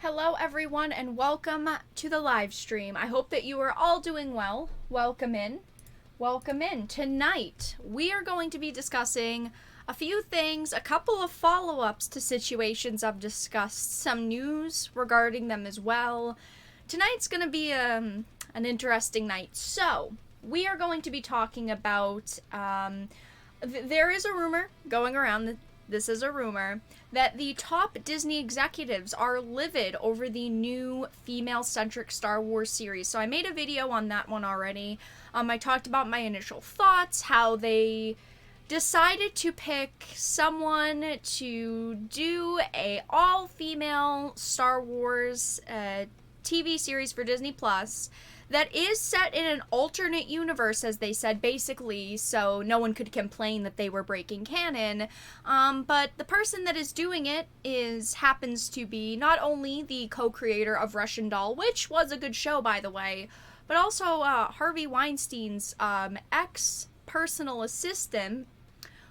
Hello everyone and welcome to the live stream. I hope that you are all doing well. Welcome in. Welcome in. Tonight we are going to be discussing a few things, a couple of follow-ups to situations I've discussed, some news regarding them as well. Tonight's going to be an interesting night. So, we are going to be talking about there is a rumor going around, this is a rumor, that the top Disney executives are livid over the new female-centric Star Wars series. So I made a video on that one already. I talked about my initial thoughts, how they decided to pick someone to do a all-female Star Wars TV series for Disney Plus that is set in an alternate universe, as they said, basically, so no one could complain that they were breaking canon. But the person that is doing it happens to be not only the co-creator of Russian Doll, which was a good show, by the way, but also Harvey Weinstein's ex-personal assistant.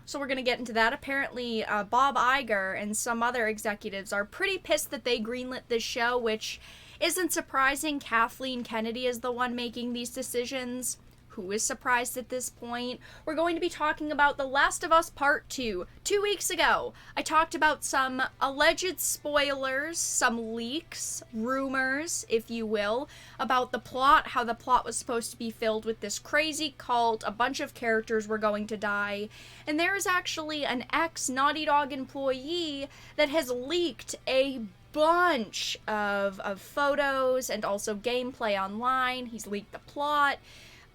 So we're going to get into that. Apparently, Bob Iger and some other executives are pretty pissed that they greenlit this show, which isn't surprising. Kathleen Kennedy is the one making these decisions. Who is surprised at this point? We're going to be talking about The Last of Us Part 2. 2 weeks ago, I talked about some alleged spoilers, some leaks, rumors, if you will, about the plot, how the plot was supposed to be filled with this crazy cult, a bunch of characters were going to die, and there is actually an ex-Naughty Dog employee that has leaked a bunch of photos and also gameplay online. He's leaked the plot.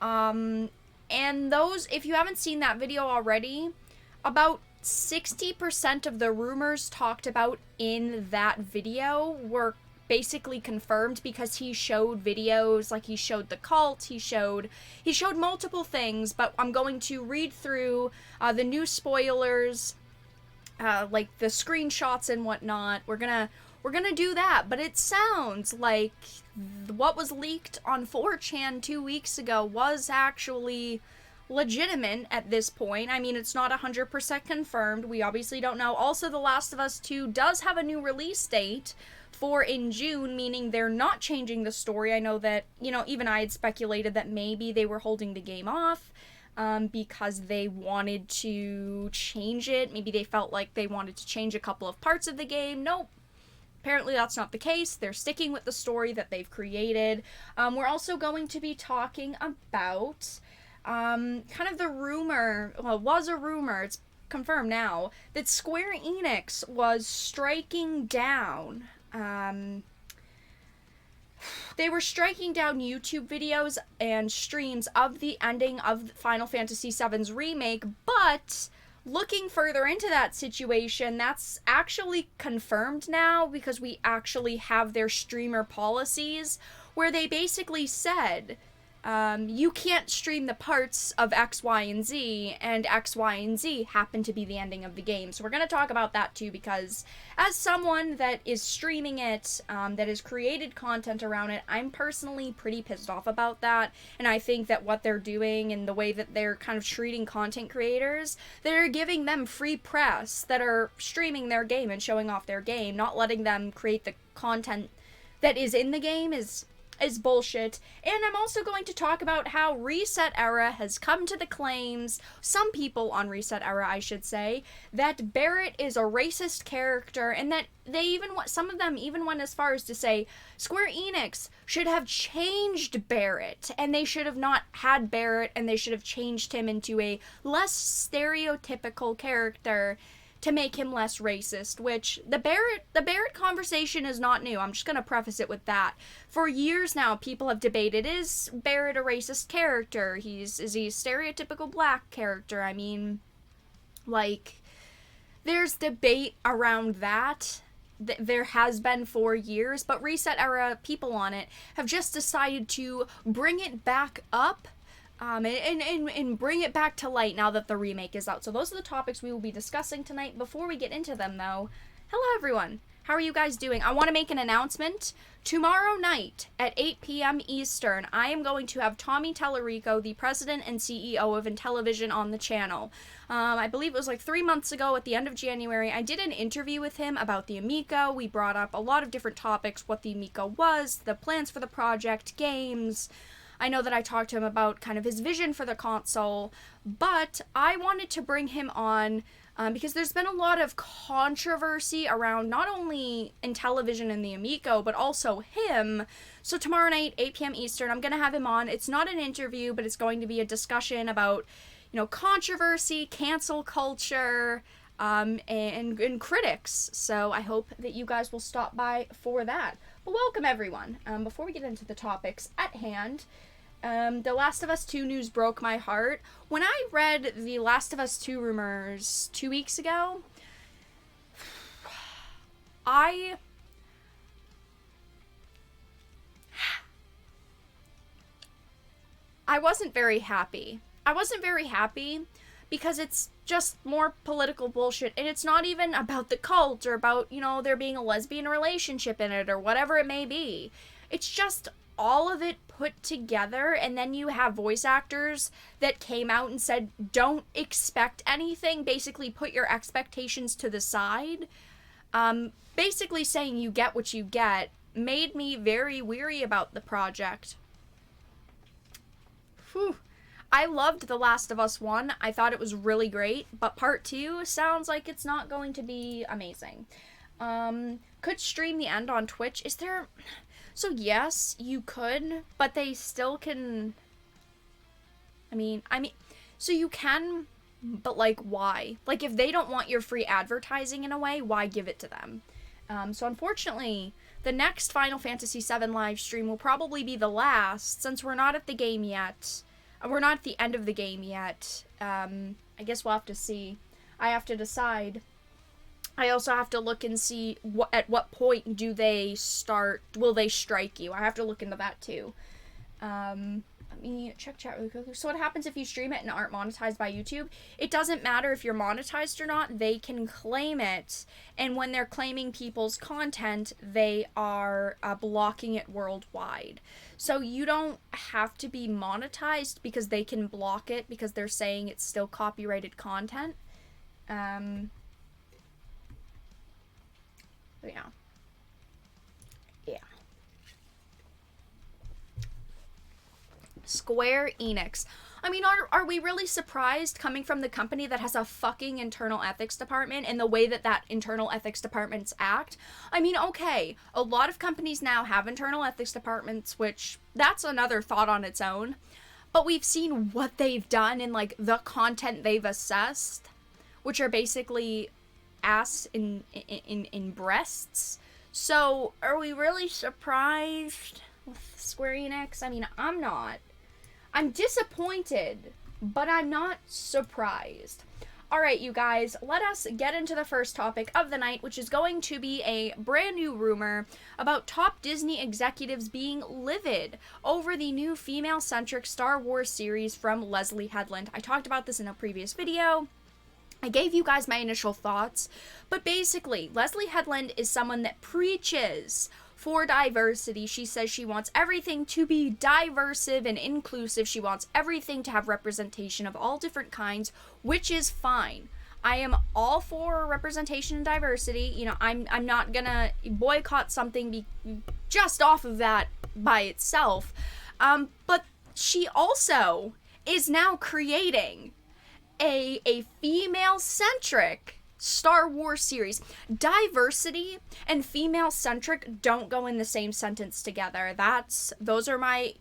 And those, if you haven't seen that video already, about 60% of the rumors talked about in that video were basically confirmed because he showed videos, like he showed the cult, he showed multiple things, but I'm going to read through the new spoilers, like the screenshots and whatnot. We're gonna do that, but it sounds like what was leaked on 4chan 2 weeks ago was actually legitimate at this point. I mean, it's not 100% confirmed. We obviously don't know. Also, The Last of Us 2 does have a new release date for in June, meaning they're not changing the story. I know that, even I had speculated that maybe they were holding the game off because they wanted to change it. Maybe they felt like they wanted to change a couple of parts of the game. Nope. Apparently that's not the case. They're sticking with the story that they've created. We're also going to be talking about kind of the rumor, well, it was a rumor, it's confirmed now, that Square Enix was striking down. They were striking down YouTube videos and streams of the ending of Final Fantasy VII's remake, but looking further into that situation, that's actually confirmed now because we actually have their streamer policies where they basically said, you can't stream the parts of X, Y, and Z, and X, Y, and Z happen to be the ending of the game. So we're going to talk about that too, because as someone that is streaming it, that has created content around it, I'm personally pretty pissed off about that, and I think that what they're doing and the way that they're kind of treating content creators, they're giving them free press that are streaming their game and showing off their game, not letting them create the content that is in the game is bullshit. And I'm also going to talk about how ResetEra has come to the claims, some people on ResetEra I should say, that Barret is a racist character, and that some of them even went as far as to say Square Enix should have changed Barret, and they should have not had Barret, and they should have changed him into a less stereotypical character to make him less racist, which the Barret conversation is not new. I'm just going to preface it with that. For years now, people have debated, is Barret a racist character? Is he a stereotypical black character? I mean, like, there's debate around that. There has been for years, but ResetEra people on it have just decided to bring it back up and bring it back to light now that the remake is out. So those are the topics we will be discussing tonight. Before we get into them, though, hello everyone. How are you guys doing? I want to make an announcement. Tomorrow night at 8 p.m. Eastern, I am going to have Tommy Tallarico, the president and CEO of Intellivision, on the channel. I believe it was like 3 months ago at the end of January. I did an interview with him about the Amico. We brought up a lot of different topics, what the Amico was, the plans for the project, games. I know that I talked to him about kind of his vision for the console, but I wanted to bring him on because there's been a lot of controversy around not only Intellivision and the Amico, but also him. So tomorrow night, 8 p.m. Eastern, I'm going to have him on. It's not an interview, but it's going to be a discussion about, you know, controversy, cancel culture, and critics. So I hope that you guys will stop by for that. But welcome, everyone. Before we get into the topics at hand, The Last of Us 2 news broke my heart. When I read the Last of Us 2 rumors 2 weeks ago, I wasn't very happy. I wasn't very happy because it's just more political bullshit, and it's not even about the cult or about, you know, there being a lesbian relationship in it or whatever it may be. It's just all of it put together, and then you have voice actors that came out and said, don't expect anything, basically put your expectations to the side. Basically saying you get what you get made me very weary about the project. Whew. I loved The Last of Us 1. I thought it was really great, but Part 2 sounds like it's not going to be amazing. Could stream the end on Twitch. Is there... So yes, you could, but they still can... I mean, so you can, but like, why? Like, if they don't want your free advertising in a way, why give it to them? So unfortunately, the next Final Fantasy VII live stream will probably be the last, since we're not at the game yet. We're not at the end of the game yet. I guess we'll have to see. I have to decide. I also have to look and see at what point do they start, will they strike you? I have to look into that too. Let me check chat really quickly. So what happens if you stream it and aren't monetized by YouTube? It doesn't matter if you're monetized or not, they can claim it. And when they're claiming people's content, they are blocking it worldwide. So you don't have to be monetized because they can block it because they're saying it's still copyrighted content. Yeah. Yeah. Square Enix. I mean, are we really surprised coming from the company that has a fucking internal ethics department and the way that internal ethics departments act? I mean, okay, a lot of companies now have internal ethics departments, which that's another thought on its own. But we've seen what they've done in, like, the content they've assessed, which are basically ass in breasts. So, are we really surprised with Square Enix? I mean, I'm not. I'm disappointed, but I'm not surprised. Alright, you guys, let us get into the first topic of the night, which is going to be a brand new rumor about top Disney executives being livid over the new female-centric Star Wars series from Leslie Headland. I talked about this in a previous video. I gave you guys my initial thoughts, but basically, Leslie Headland is someone that preaches for diversity. She says she wants everything to be diversive and inclusive. She wants everything to have representation of all different kinds, which is fine. I am all for representation and diversity. You know, I'm not gonna boycott something just off of that by itself. But she also is now creating a female-centric Star Wars series. Diversity and female-centric don't go in the same sentence together. Those are my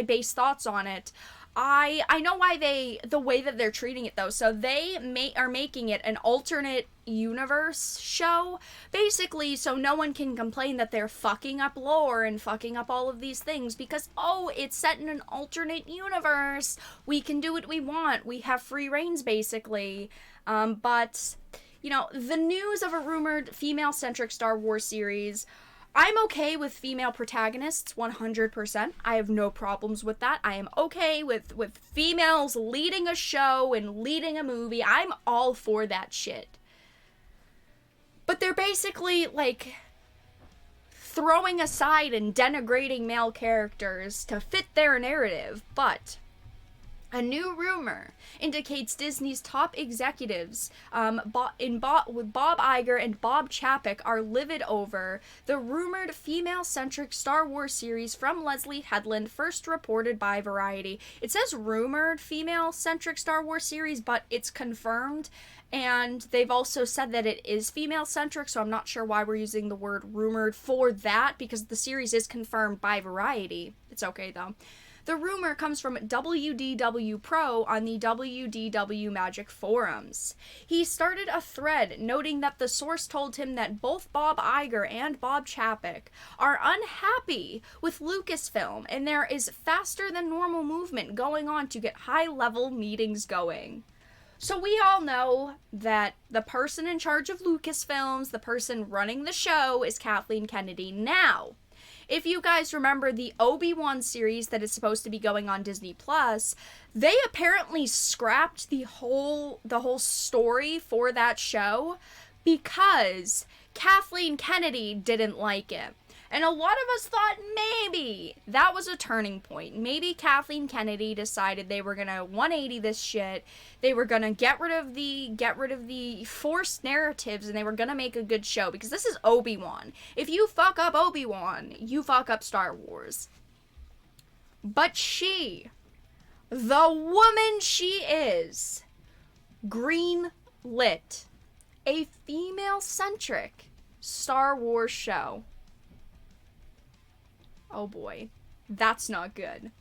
base thoughts on it. I know why the way that they're treating it though. So they are making it an alternate universe show, basically, so no one can complain that they're fucking up lore and fucking up all of these things because, oh, it's set in an alternate universe. We can do what we want. We have free reigns, basically. But, you know, the news of a rumored female-centric Star Wars series, I'm okay with female protagonists, 100%. I have no problems with that. I am okay with females leading a show and leading a movie. I'm all for that shit. But they're basically, like, throwing aside and denigrating male characters to fit their narrative. But a new rumor indicates Disney's top executives, with Bob Iger and Bob Chapek, are livid over the rumored female-centric Star Wars series from Leslie Headland, first reported by Variety. It says rumored female-centric Star Wars series, but it's confirmed, and they've also said that it is female-centric, so I'm not sure why we're using the word rumored for that, because the series is confirmed by Variety. It's okay, though. The rumor comes from WDW Pro on the WDW Magic forums. He started a thread noting that the source told him that both Bob Iger and Bob Chapek are unhappy with Lucasfilm, and there is faster than normal movement going on to get high-level meetings going. So we all know that the person in charge of Lucasfilms, the person running the show, is Kathleen Kennedy. Now, if you guys remember the Obi-Wan series that is supposed to be going on Disney Plus, they apparently scrapped the whole story for that show because Kathleen Kennedy didn't like it. And a lot of us thought maybe that was a turning point. Maybe Kathleen Kennedy decided they were gonna 180 this shit. They were gonna get rid of the forced narratives, and they were gonna make a good show, because this is Obi-Wan. If you fuck up Obi-Wan, you fuck up Star Wars. But she, the woman she is, green-lit a female-centric Star Wars show. Oh boy, that's not good.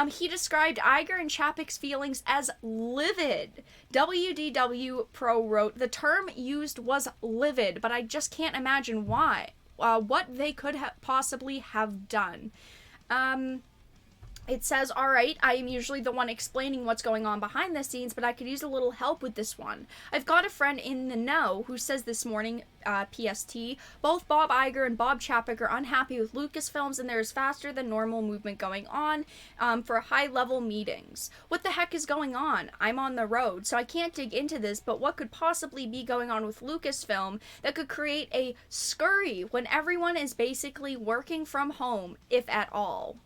He described Iger and Chapek's feelings as livid. WDW Pro wrote, the term used was livid, but I just can't imagine why. What they could possibly have done. It says, alright, I am usually the one explaining what's going on behind the scenes, but I could use a little help with this one. I've got a friend in the know who says this morning, PST, both Bob Iger and Bob Chapek are unhappy with Lucasfilms, and there is faster than normal movement going on for high-level meetings. What the heck is going on? I'm on the road, so I can't dig into this, but what could possibly be going on with Lucasfilm that could create a scurry when everyone is basically working from home, if at all?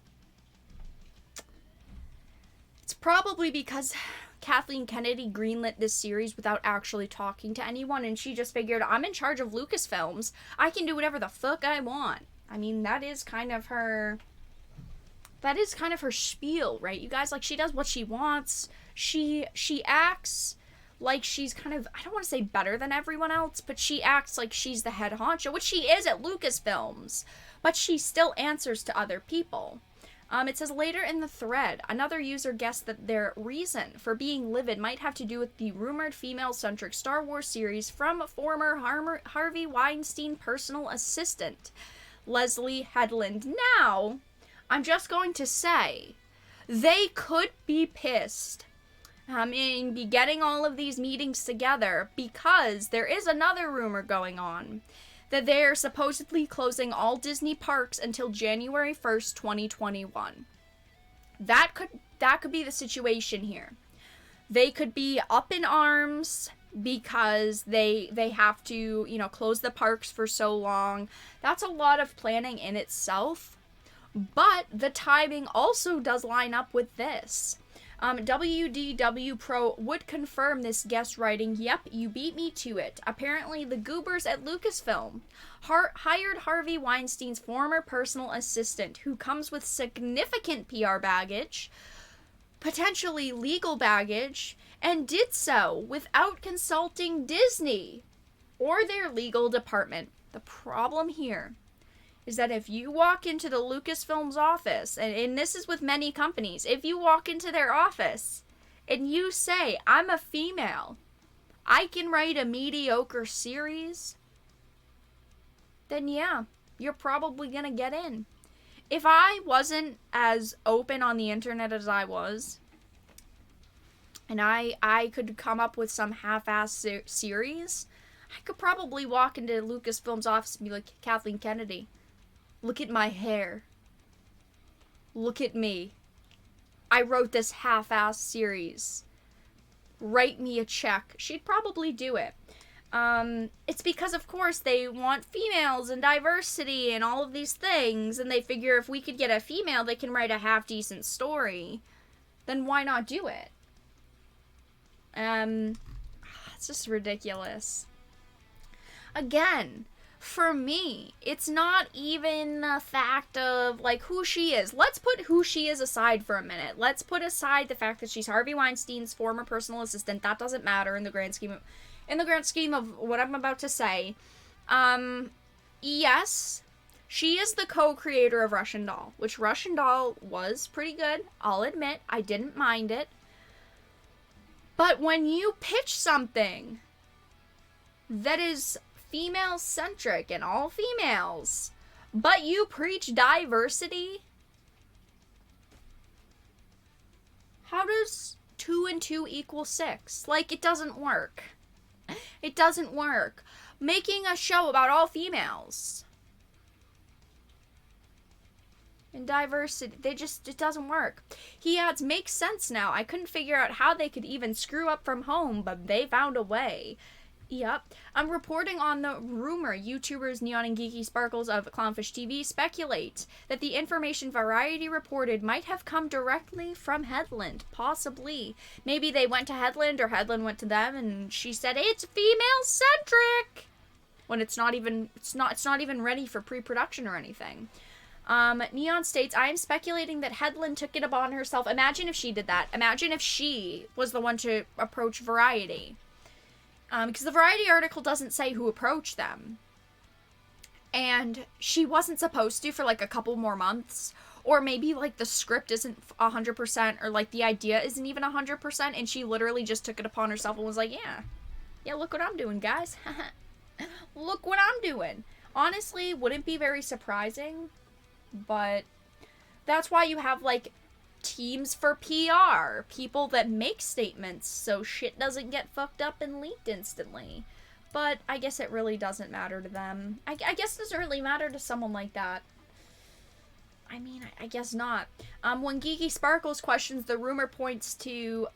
It's probably because Kathleen Kennedy greenlit this series without actually talking to anyone, and she just figured, I'm in charge of Lucasfilms. I can do whatever the fuck I want. I mean, that is kind of her spiel, right? You guys, like, she does what she wants. She acts like she's kind of, I don't want to say better than everyone else, but she acts like she's the head honcho, which she is at Lucasfilms, but she still answers to other people. It says later in the thread, another user guessed that their reason for being livid might have to do with the rumored female-centric Star Wars series from former Harvey Weinstein personal assistant, Leslie Headland. Now, I'm just going to say, they could be pissed and be getting all of these meetings together because there is another rumor going on that they're supposedly closing all Disney parks until January 1st, 2021. That could be the situation here. They could be up in arms because they have to, close the parks for so long. That's a lot of planning in itself, but the timing also does line up with this. WDW Pro would confirm this guest writing, yep, you beat me to it. Apparently, the goobers at Lucasfilm hired Harvey Weinstein's former personal assistant, who comes with significant PR baggage, potentially legal baggage, and did so without consulting Disney or their legal department. The problem here is that if you walk into the Lucasfilm's office, and this is with many companies, if you walk into their office and you say, I'm a female, I can write a mediocre series, then yeah, you're probably gonna get in. If I wasn't as open on the internet as I was, and I could come up with some half-ass series, I could probably walk into Lucasfilm's office and be like, Kathleen Kennedy, look at my hair. Look at me. I wrote this half-ass series. Write me a check. She'd probably do it. It's because, of course, they want females and diversity and all of these things, and they figure if we could get a female that can write a half-decent story, then why not do it? It's just ridiculous. Again, for me, it's not even the fact of, like, who she is. Let's put who she is aside for a minute. Let's put aside the fact that she's Harvey Weinstein's former personal assistant. That doesn't matter in the grand scheme of what I'm about to say. Yes, she is the co-creator of Russian Doll, which Russian Doll was pretty good. I'll admit, I didn't mind it. But when you pitch something that is female-centric and all females, but you preach diversity, how does 2 and 2 equal 6? Like, it doesn't work. It doesn't work. Making a show about all females and diversity, it doesn't work. He adds, makes sense now. I couldn't figure out how they could even screw up from home, but they found a way. Yep. I'm reporting on the rumor YouTubers Neon and Geeky Sparkles of Clownfish TV speculate that the information Variety reported might have come directly from Headland. Possibly. Maybe they went to Headland or Headland went to them and she said, it's female-centric! When it's not even ready for pre-production or anything. Neon states, I am speculating that Headland took it upon herself. Imagine if she did that. Imagine if she was the one to approach Variety. Because the Variety article doesn't say who approached them. And she wasn't supposed to for, like, a couple more months. Or maybe, like, the script isn't 100%, or, like, the idea isn't even 100%, and she literally just took it upon herself and was like, yeah, look what I'm doing, guys. Look what I'm doing. Honestly, wouldn't be very surprising, but that's why you have, like, teams for PR, people that make statements so shit doesn't get fucked up and leaked instantly. But I guess it really doesn't matter to them. I guess it doesn't really matter to someone like that. I mean, I guess not. When Geeky Sparkles questions the rumor points to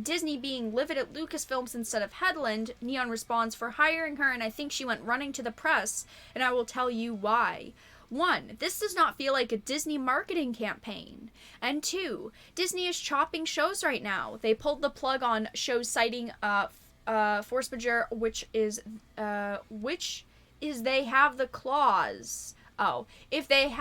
Disney being livid at Lucasfilms instead of Headland, Neon responds, for hiring her, and I think she went running to the press, and I will tell you why. 1, this does not feel like a Disney marketing campaign. And 2, Disney is chopping shows right now. They pulled the plug on shows citing force majeure, which is they have the clause. Oh, if there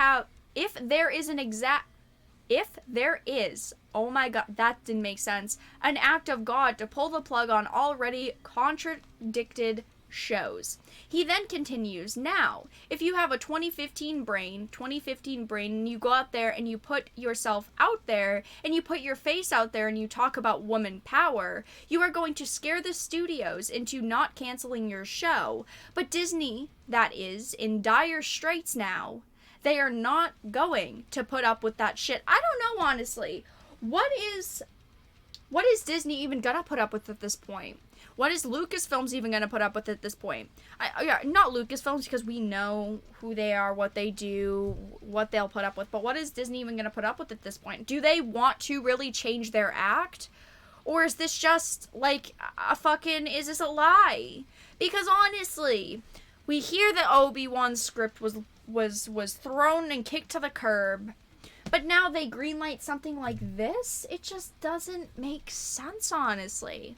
is, oh my god, that didn't make sense, an act of God to pull the plug on already contradicted shows. He then continues, now, if you have a 2015 brain, and you go out there and you put yourself out there, and you put your face out there and you talk about woman power, you are going to scare the studios into not canceling your show. But Disney, that is, in dire straits now. They are not going to put up with that shit. I don't know, honestly. What is Disney even gonna put up with at this point? What is Lucasfilms even gonna put up with at this point? Not Lucasfilms, because we know who they are, what they do, what they'll put up with. But what is Disney even gonna put up with at this point? Do they want to really change their act? Or is this just, like, is this a lie? Because honestly, we hear that Obi-Wan's script was thrown and kicked to the curb. But now they greenlight something like this? It just doesn't make sense, honestly.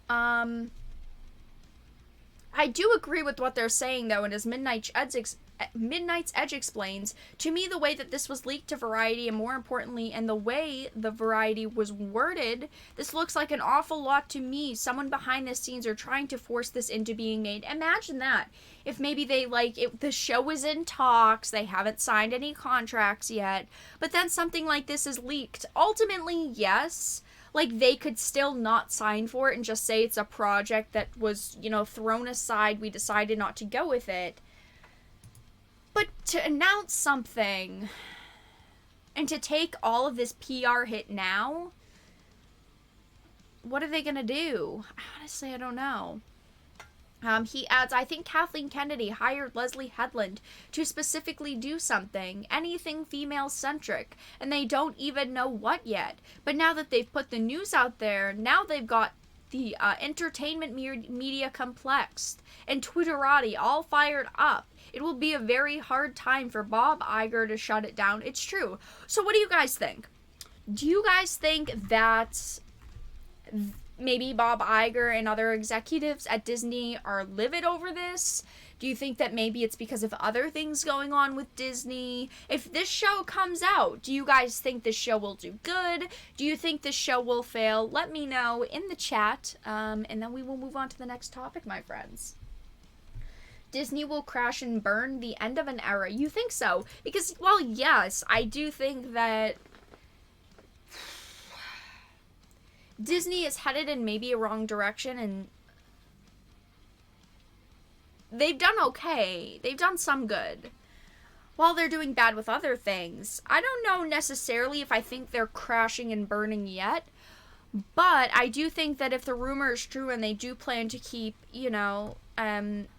I do agree with what they're saying, though, and as Midnight's Edge explains, to me the way that this was leaked to Variety, and more importantly, and the way the Variety was worded, this looks like an awful lot to me. Someone behind the scenes are trying to force this into being made. Imagine that. If maybe the show is in talks, they haven't signed any contracts yet, but then something like this is leaked. Ultimately, yes, like, they could still not sign for it and just say it's a project that was, thrown aside, we decided not to go with it. But to announce something and to take all of this PR hit now, what are they gonna do? Honestly, I don't know. He adds, I think Kathleen Kennedy hired Leslie Headland to specifically do something, anything female-centric, and they don't even know what yet. But now that they've put the news out there, now they've got the entertainment media complex, and Twitterati all fired up. It will be a very hard time for Bob Iger to shut it down. It's true. So what do you guys think? Do you guys think that maybe Bob Iger and other executives at Disney are livid over this? Do you think that maybe it's because of other things going on with Disney? If this show comes out, do you guys think this show will do good? Do you think this show will fail? Let me know in the chat, and then we will move on to the next topic, my friends. Disney will crash and burn, the end of an era. You think so? Because, well, yes, I do think that Disney is headed in maybe a wrong direction, and they've done okay. They've done some good, while they're doing bad with other things. I don't know necessarily if I think they're crashing and burning yet, but I do think that if the rumor is true and they do plan to keep, you know,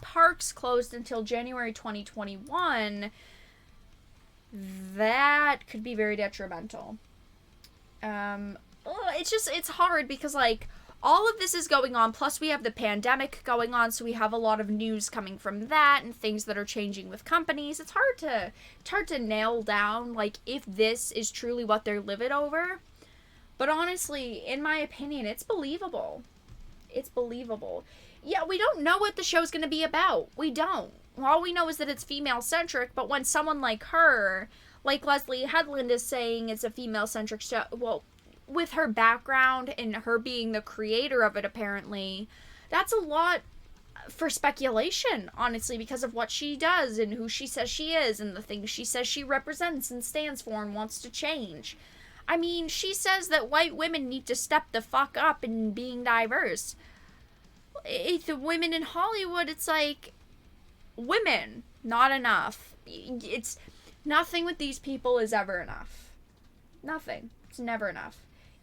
parks closed until January 2021, that could be very detrimental. It's hard because, like, all of this is going on, plus we have the pandemic going on, so we have a lot of news coming from that and things that are changing with companies. It's hard to nail down, like, if this is truly what they're livid over. But honestly, in my opinion, it's believable. It's believable. Yeah, we don't know what the show's going to be about. We don't. All we know is that it's female-centric, but when someone like her, like Leslie Headland, is saying it's a female-centric show, well, with her background and her being the creator of it, apparently, that's a lot for speculation, honestly, because of what she does and who she says she is and the things she says she represents and stands for and wants to change. I mean, she says that white women need to step the fuck up in being diverse. The women in Hollywood, it's like, women, not enough. It's nothing with these people is ever enough. Nothing. It's never enough.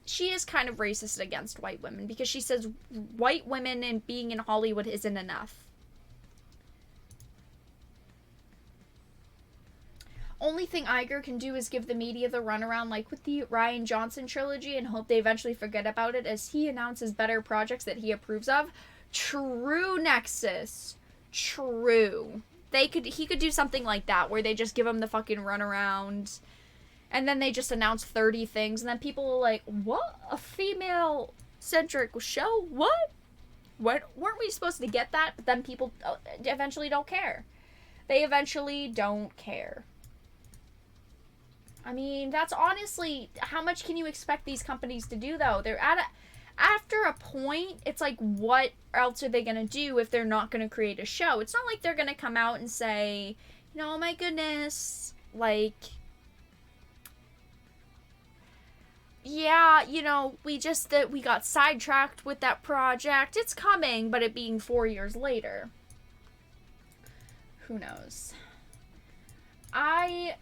She is kind of racist against white women because she says white women and being in Hollywood isn't enough. Only thing Iger can do is give the media the runaround, like with the Rian Johnson trilogy, and hope they eventually forget about it as he announces better projects that he approves of. True, Nexus. True. He could do something like that where they just give him the fucking runaround. And then they just announce 30 things, and then people are like, what? A female-centric show? What? Weren't we supposed to get that? But then people eventually don't care. They eventually don't care. I mean, that's honestly, how much can you expect these companies to do, though? They're after a point, it's like, what else are they going to do if they're not going to create a show? It's not like they're going to come out and say, you know, oh my goodness, like, yeah, you know, we got sidetracked with that project. It's coming, but it being 4 years later. Who knows? I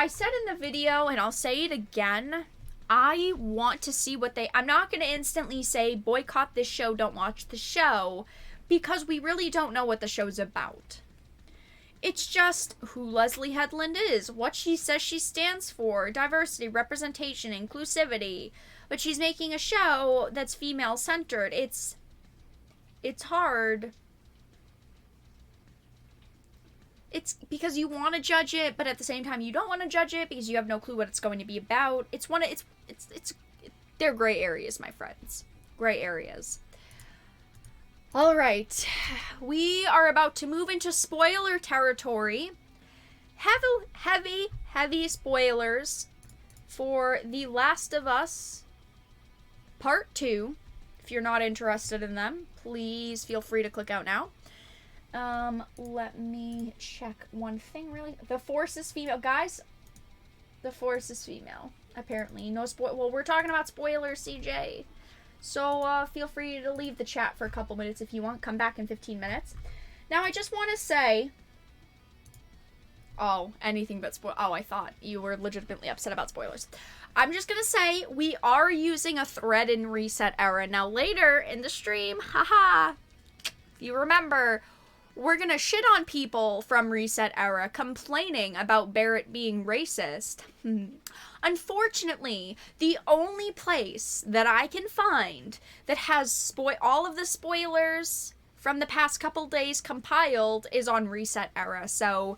said in the video, and I'll say it again, I want to see what I'm not going to instantly say, boycott this show, don't watch the show, because we really don't know what the show's about. It's just who Leslie Headland is, what she says she stands for, diversity, representation, inclusivity. But she's making a show that's female-centered. It's hard. It's because you want to judge it, but at the same time you don't want to judge it because you have no clue what it's going to be about. They're gray areas, my friends. Gray areas. All right, we are about to move into spoiler territory. Heavy spoilers for The Last of Us Part 2. If you're not interested in them, please feel free to click out now. Let me check one thing really. The Force is female. Guys, the Force is female, apparently. Well, we're talking about spoilers, CJ. So, feel free to leave the chat for a couple minutes if you want. Come back in 15 minutes. Now, I just want to say... Oh, anything but spoil... Oh, I thought you were legitimately upset about spoilers. I'm just going to say, we are using a thread in ResetEra. Now, later in the stream, haha, if you remember, we're gonna shit on people from ResetEra complaining about Barret being racist. Unfortunately, the only place that I can find that has all of the spoilers from the past couple days compiled is on ResetEra. So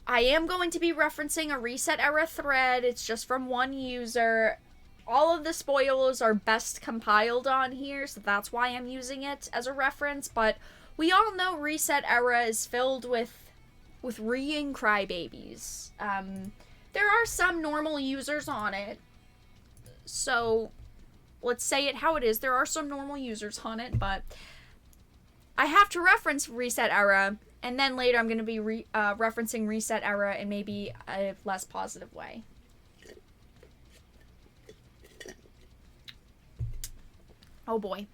I am going to be referencing a ResetEra thread. It's just from one user. All of the spoilers are best compiled on here, so that's why I'm using it as a reference. But we all know ResetEra is filled with reeing crybabies. There are some normal users on it, so let's say it how it is. There are some normal users on it, but I have to reference ResetEra, and then later I'm going to be referencing ResetEra in maybe a less positive way. Oh boy.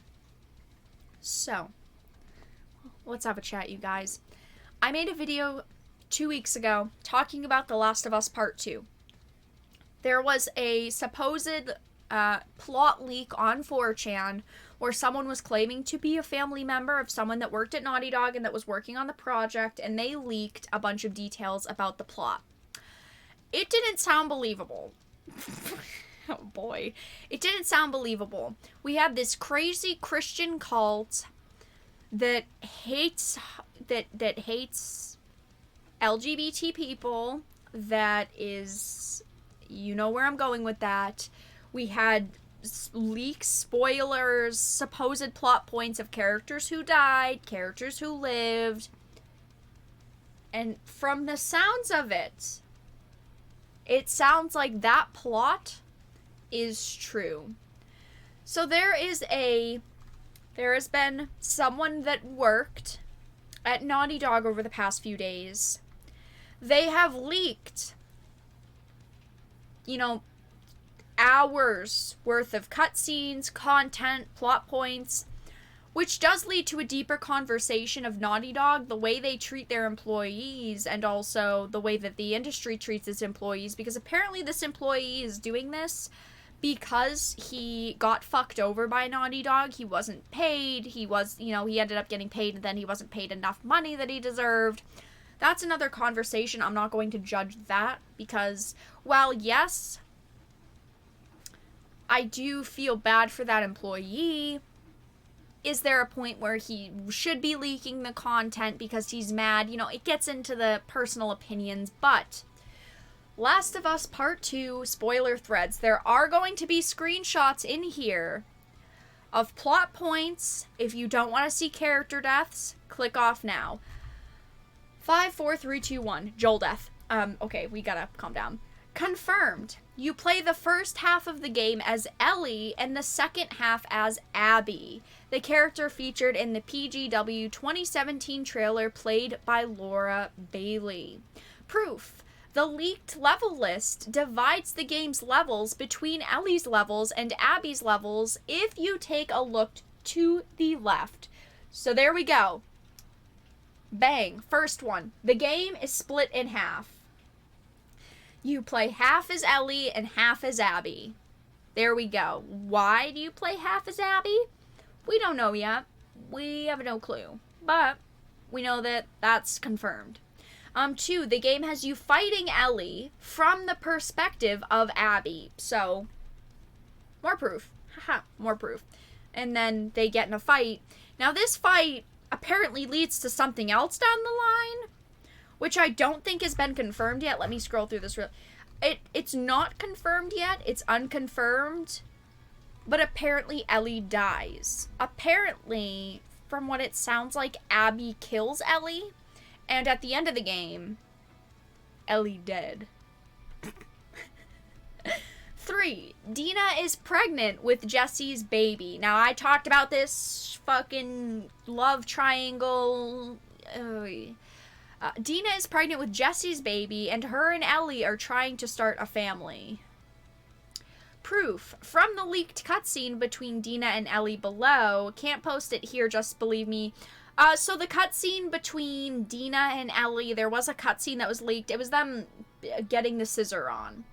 So, let's have a chat, you guys. I made a video 2 weeks ago talking about The Last of Us Part 2. There was a supposed plot leak on 4chan where someone was claiming to be a family member of someone that worked at Naughty Dog and that was working on the project, and they leaked a bunch of details about the plot. It didn't sound believable. Oh boy. It didn't sound believable. We have this crazy Christian cult that hates LGBT people, that is, you know where I'm going with that. We had leaks, spoilers, supposed plot points of characters who died, characters who lived, and from the sounds of it, it sounds like that plot is true. So there has been someone that worked at Naughty Dog over the past few days. They have leaked, hours worth of cutscenes, content, plot points, which does lead to a deeper conversation of Naughty Dog, the way they treat their employees, and also the way that the industry treats its employees, because apparently this employee is doing this because he got fucked over by Naughty Dog. He wasn't paid. He ended up getting paid, and then he wasn't paid enough money that he deserved. That's another conversation. I'm not going to judge that because, while yes, I do feel bad for that employee, is there a point where he should be leaking the content because he's mad? It gets into the personal opinions, but Last of Us Part 2 spoiler threads. There are going to be screenshots in here of plot points. If you don't want to see character deaths, click off now. 5, 4, 3, 2, 1. Joel death. Okay, we gotta calm down. Confirmed. You play the first half of the game as Ellie and the second half as Abby, the character featured in the PGW 2017 trailer played by Laura Bailey. Proof. The leaked level list divides the game's levels between Ellie's levels and Abby's levels if you take a look to the left. So there we go. Bang. First one. The game is split in half. You play half as Ellie and half as Abby. There we go. Why do you play half as Abby? We don't know yet. We have no clue. But we know that that's confirmed. 2, the game has you fighting Ellie from the perspective of Abby. So, more proof. Haha, more proof. And then they get in a fight. Now this fight apparently leads to something else down the line, which I don't think has been confirmed yet. Let me scroll through this it's not confirmed yet. It's unconfirmed. But apparently Ellie dies. Apparently, from what it sounds like, Abby kills Ellie. And at the end of the game, Ellie dead. 3, Dina is pregnant with Jesse's baby. Now, I talked about this fucking love triangle. Dina is pregnant with Jesse's baby, and her and Ellie are trying to start a family. Proof. From the leaked cutscene between Dina and Ellie below. Can't post it here, just believe me. So the cutscene between Dina and Ellie, there was a cutscene that was leaked. It was them getting the scissor on.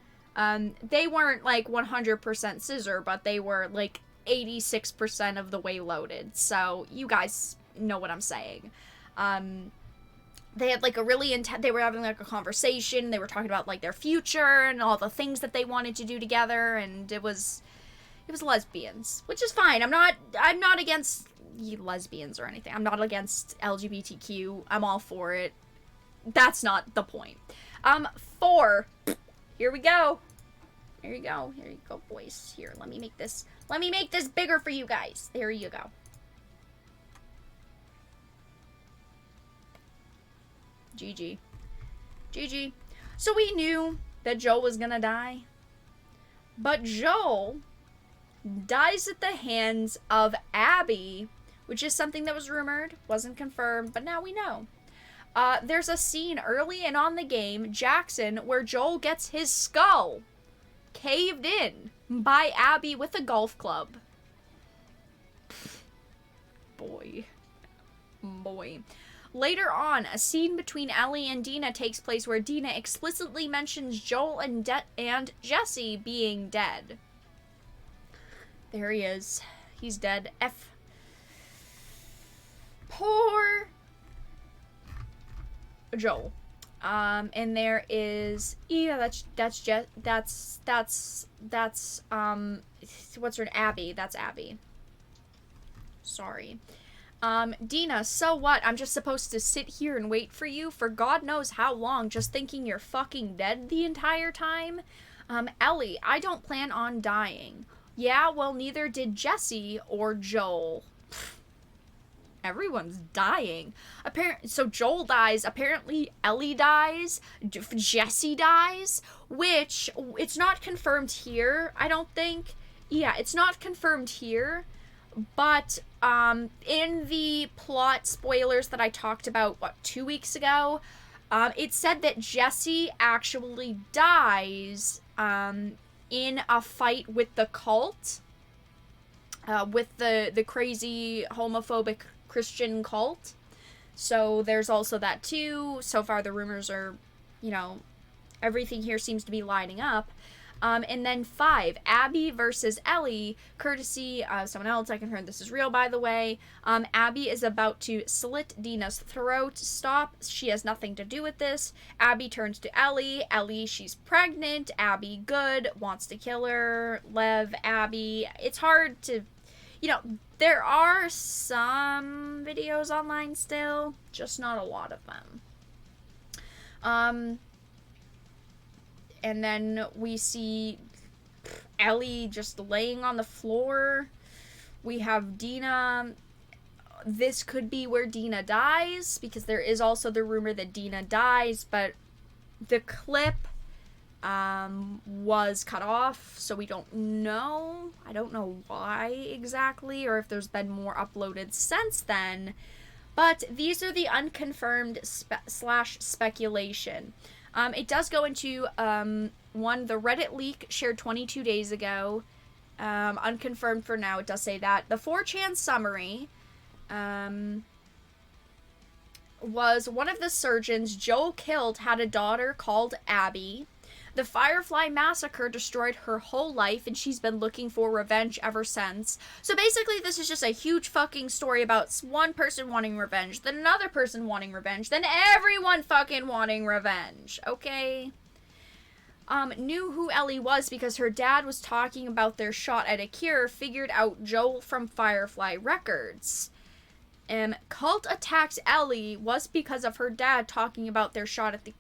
They weren't like 100% scissor, but they were like 86% of the way loaded. So you guys know what I'm saying. They had like a really they were having like a conversation. They were talking about like their future and all the things that they wanted to do together, and it was lesbians, which is fine. I'm not against lesbians or anything. I'm not against LGBTQ. I'm all for it. That's not the point. 4. Here we go. Here you go. Here you go, boys. Here, let me make this bigger for you guys. There you go. GG. GG. So we knew that Joel was gonna die. But Joel dies at the hands of Abby, which is something that was rumored, wasn't confirmed, but now we know. There's a scene early and on the game, Jackson, where Joel gets his skull caved in by Abby with a golf club. Boy. Later on, a scene between Ellie and Dina takes place where Dina explicitly mentions Joel and Jesse being dead. There he is. He's dead. F. Poor Joel. And there is, yeah, that's what's her, Abby. That's Abby. Sorry. Dina, so what? I'm just supposed to sit here and wait for you for God knows how long, just thinking you're fucking dead the entire time? Ellie, I don't plan on dying. Yeah, well, neither did Jesse or Joel. Everyone's dying. So Joel dies. Apparently Ellie dies. Jesse dies. Which, it's not confirmed here, I don't think. Yeah, it's not confirmed here. But, in the plot spoilers that I talked about, 2 weeks ago, it said that Jesse actually dies, in a fight with the cult. With the crazy homophobic Christian cult. So there's also that too. So far the rumors are, everything here seems to be lining up. And then 5, Abby versus Ellie, courtesy of someone else. I confirm this is real, by the way. Abby is about to slit Dina's throat. Stop. She has nothing to do with this. Abby turns to Ellie. Ellie, she's pregnant. Abby, good. Wants to kill her. Lev, Abby. It's hard to... there are some videos online still, just not a lot of them. And then we see Ellie just laying on the floor. We have Dina. This could be where Dina dies, because there is also the rumor that Dina dies, but the clip was cut off, so we don't know. I don't know why exactly, or if there's been more uploaded since then. But these are the unconfirmed speculation. It does go into, the Reddit leak shared 22 days ago. Unconfirmed for now, it does say that. The 4chan summary, was one of the surgeons Joel killed had a daughter called Abby. The Firefly Massacre destroyed her whole life, and she's been looking for revenge ever since. So basically, this is just a huge fucking story about one person wanting revenge, then another person wanting revenge, then everyone fucking wanting revenge, okay? Knew who Ellie was because her dad was talking about their shot at a cure, figured out Joel from Firefly Records. Cult attacks Ellie was because of her dad talking about their shot at the,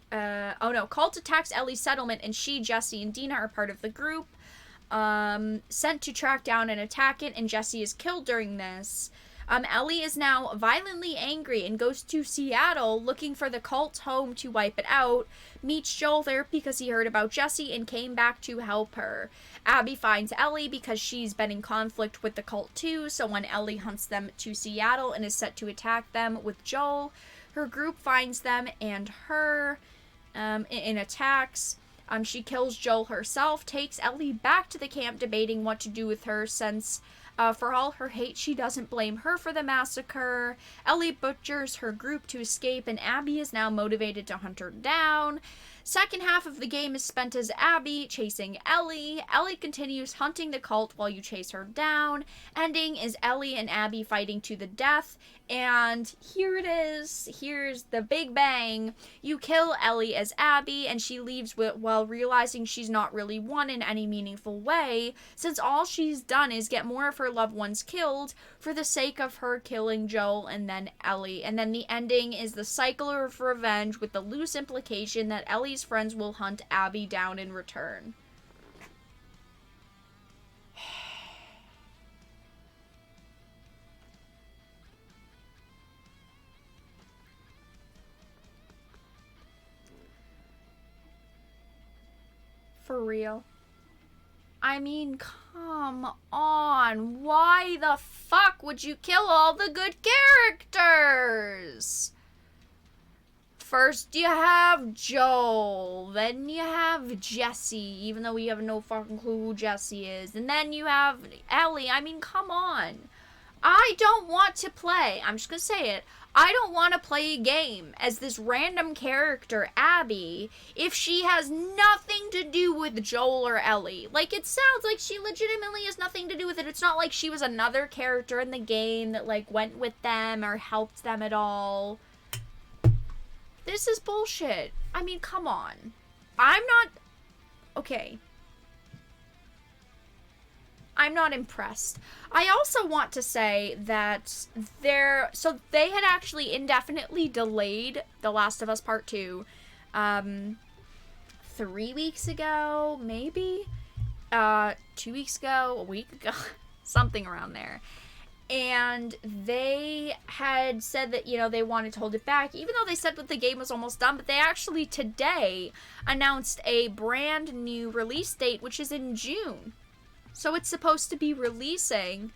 Cult attacks Ellie's settlement, and she, Jesse, and Dina are part of the group, sent to track down and attack it, and Jesse is killed during this. Ellie is now violently angry and goes to Seattle looking for the cult's home to wipe it out, meets Joel there because he heard about Jesse and came back to help her. Abby finds Ellie because she's been in conflict with the cult too, so when Ellie hunts them to Seattle and is set to attack them with Joel, her group finds them and her in attacks. She kills Joel herself, takes Ellie back to the camp debating what to do with her since for all her hate, she doesn't blame her for the massacre. Ellie butchers her group to escape, and Abby is now motivated to hunt her down. Second half of the game is spent as Abby chasing Ellie. Ellie continues hunting the cult while you chase her down. Ending is Ellie and Abby fighting to the death. And here it is. Here's the big bang. You kill Ellie as Abby, and she leaves while realizing she's not really won in any meaningful way, since all she's done is get more of her loved ones killed for the sake of her killing Joel and then Ellie. And then the ending is the cycle of revenge with the loose implication that Ellie's friends will hunt Abby down in return. For real. I mean, come on. Why the fuck would you kill all the good characters? First you have Joel, then you have Jesse, even though we have no fucking clue who Jesse is, and then you have Ellie. I mean, come on. I don't want to play, I'm just gonna say it, I don't want to play a game as this random character, Abby, if she has nothing to do with Joel or Ellie. Like, it sounds like she legitimately has nothing to do with it. It's not like she was another character in the game that, like, went with them or helped them at all. This is bullshit. I mean, come on. I'm not... Okay. I'm not impressed. I also want to say that so they had actually indefinitely delayed The Last of Us Part 2 3 weeks ago, maybe? 2 weeks ago, a week ago, something around there. And they had said that, you know, they wanted to hold it back, even though they said that the game was almost done. But they actually today announced a brand new release date, which is in June. So it's supposed to be releasing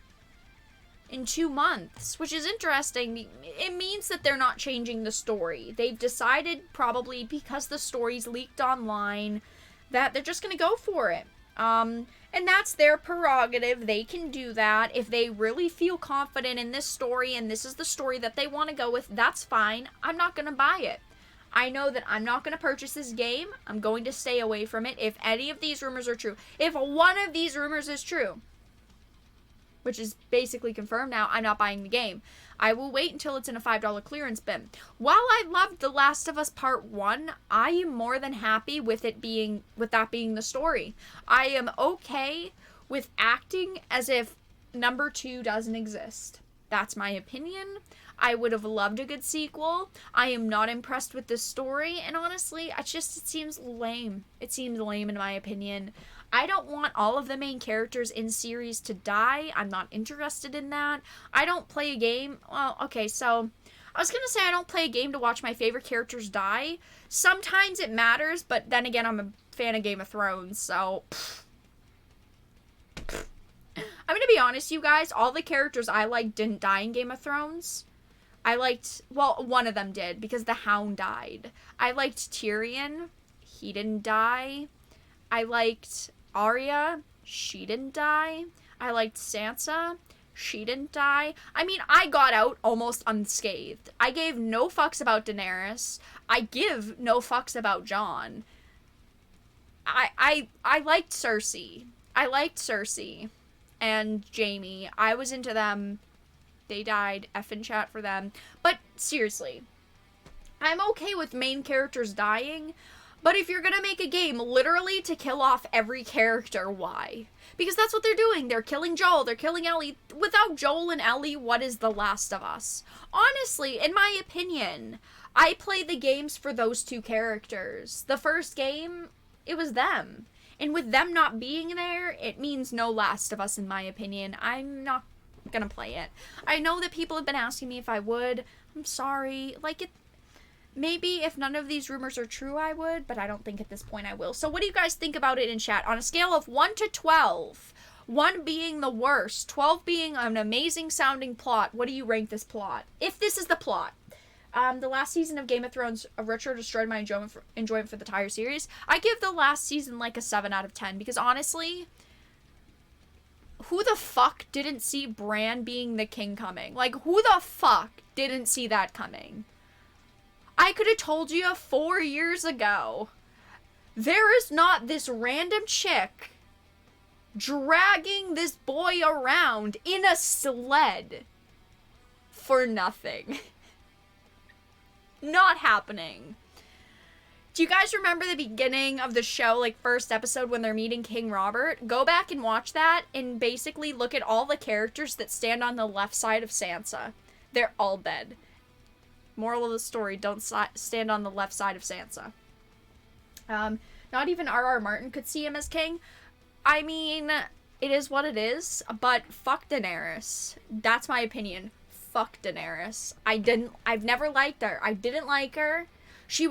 in 2 months, which is interesting. It means that they're not changing the story. They've decided, probably because the story's leaked online, that they're just going to go for it. And that's their prerogative. They can do that. If they really feel confident in this story and this is the story that they want to go with, that's fine. I'm not going to buy it. I know that I'm not going to purchase this game. I'm going to stay away from it if any of these rumors are true. If one of these rumors is true, which is basically confirmed now, I'm not buying the game. I will wait until it's in a $5 clearance bin. While I loved The Last of Us Part 1, I am more than happy with that being the story. I am okay with acting as if number 2 doesn't exist. That's my opinion. I would have loved a good sequel. I am not impressed with this story, and honestly, it seems lame. It seems lame in my opinion. I don't want all of the main characters in series to die. I'm not interested in that. I don't play a game. Well, okay, so I was going to say I don't play a game to watch my favorite characters die. Sometimes it matters, but then again, I'm a fan of Game of Thrones, so... I'm going to be honest, you guys. All the characters I liked didn't die in Game of Thrones. I liked... Well, one of them did, because the Hound died. I liked Tyrion. He didn't die. I liked Arya. She didn't die. I liked Sansa. She didn't die. I mean, I got out almost unscathed. I gave no fucks about Daenerys. I give no fucks about Jon. I liked Cersei. I liked Cersei and Jaime. I was into them. They died. Effing chat for them. But seriously, I'm okay with main characters dying. But if you're gonna make a game literally to kill off every character, why? Because that's what they're doing. They're killing Joel. They're killing Ellie. Without Joel and Ellie, what is The Last of Us? Honestly, in my opinion, I play the games for those two characters. The first game, it was them. And with them not being there, it means no Last of Us, in my opinion. I'm not gonna play it. I know that people have been asking me if I would. I'm sorry. Like, maybe if none of these rumors are true, I would, but I don't think at this point I will. So what do you guys think about it in chat? On a scale of 1 to 12, 1 being the worst, 12 being an amazing sounding plot, what do you rank this plot? If this is the plot. The last season of Game of Thrones retro destroyed my enjoyment for the entire series. I give the last season like a 7 out of 10, because honestly, who the fuck didn't see Bran being the king coming? Like, who the fuck didn't see that coming? I could have told you 4 years ago. There is not this random chick dragging this boy around in a sled for nothing. Not happening. Do you guys remember the beginning of the show, like first episode when they're meeting King Robert? Go back and watch that and basically look at all the characters that stand on the left side of Sansa. They're all dead. Moral of the story, don't stand on the left side of Sansa. Not even R.R. Martin could see him as king. I mean, it is what it is, but fuck Daenerys. That's my opinion. Fuck Daenerys. I've never liked her. I didn't like her. She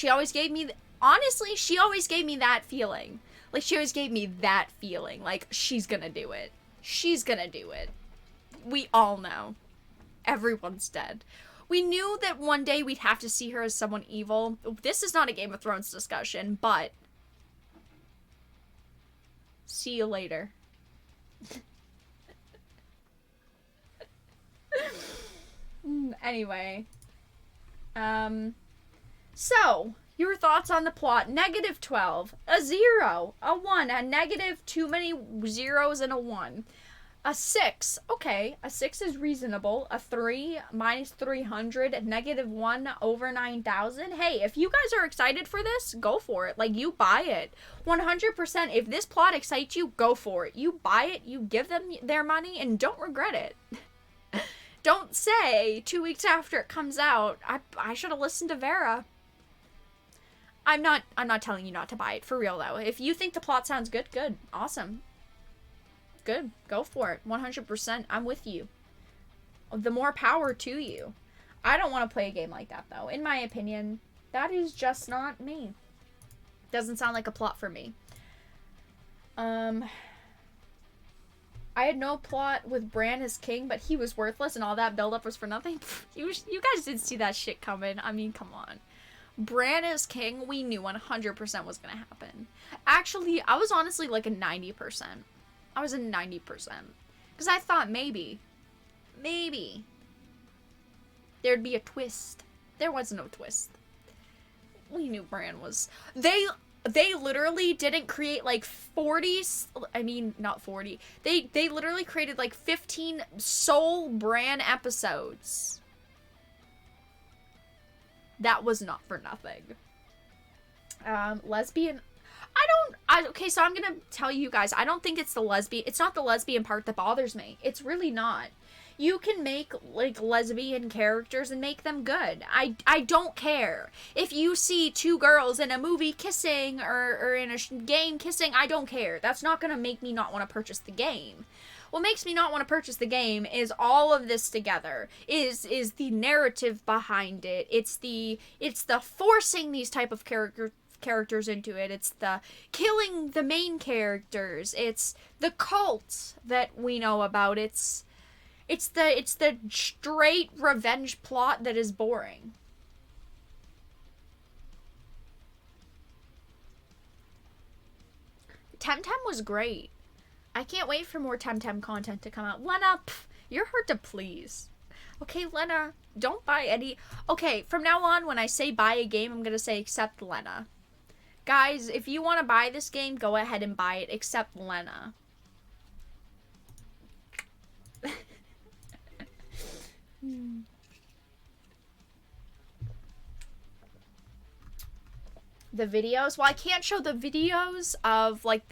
always gave me, honestly, she always gave me that feeling. Like, she always gave me that feeling. Like, she's gonna do it. She's gonna do it. We all know. Everyone's dead. We knew that one day we'd have to see her as someone evil. This is not a Game of Thrones discussion, but see you later. Anyway. So, your thoughts on the plot. -12. A 0. A 1. A negative. Too many zeros and a 1. A 6. Okay. A 6 is reasonable. A 3. -300. -1 over 9,000. Hey, if you guys are excited for this, go for it. Like, you buy it. 100%. If this plot excites you, go for it. You buy it. You give them their money and don't regret it. Don't say 2 weeks after it comes out, I should have listened to Vera. I'm not telling you not to buy it, for real though. If you think the plot sounds good, good. Awesome. Good. Go for it. 100%. I'm with you. The more power to you. I don't want to play a game like that though. In my opinion, that is just not me. Doesn't sound like a plot for me. I had no plot with Bran as king, but he was worthless and all that buildup was for nothing. You guys didn't see that shit coming. I mean, come on. Bran as king, we knew 100% was gonna happen. Actually, I was honestly like a 90%. I was a 90%. Because I thought maybe there'd be a twist. There was no twist. We knew Bran was... They literally didn't create like 40... I mean, not 40. They literally created like 15 sole Bran episodes. That was not for nothing. Lesbian... okay, so I'm gonna tell you guys, I don't think it's it's not the lesbian part that bothers me. It's really not. You can make, like, lesbian characters and make them good. I don't care. If you see two girls in a movie kissing or in a game kissing, I don't care. That's not gonna make me not want to purchase the game. What makes me not want to purchase the game is all of this together. Is the narrative behind it. It's the forcing these type of characters into it. It's the killing the main characters. It's the cult that we know about. It's the straight revenge plot that is boring. Temtem was great. I can't wait for more Temtem content to come out. Lena, you're hard to please. Okay, Lena, don't buy any... Okay, from now on, when I say buy a game, I'm gonna say except Lena. Guys, if you want to buy this game, go ahead and buy it, except Lena. The videos? Well, I can't show the videos of, like,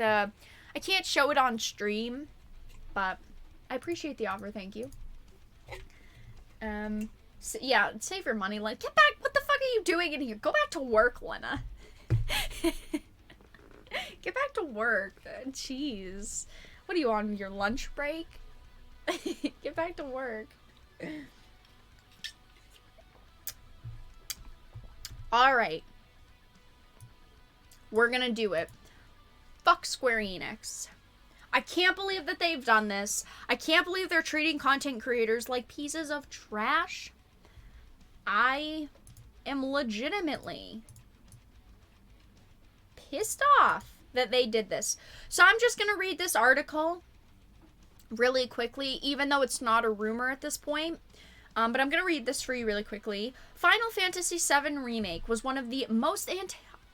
I can't show it on stream, but I appreciate the offer, thank you. So, yeah, save your money, Lena. Get back! What the fuck are you doing in here? Go back to work, Lena. Get back to work. Jeez. What are you on, your lunch break? Get back to work. Alright. We're gonna do it. Fuck Square Enix. I can't believe that they've done this. I can't believe they're treating content creators like pieces of trash. I am legitimately pissed off that they did this. So I'm just gonna read this article really quickly, even though it's not a rumor at this point. But I'm gonna read this for you really quickly. Final Fantasy VII Remake was one of the most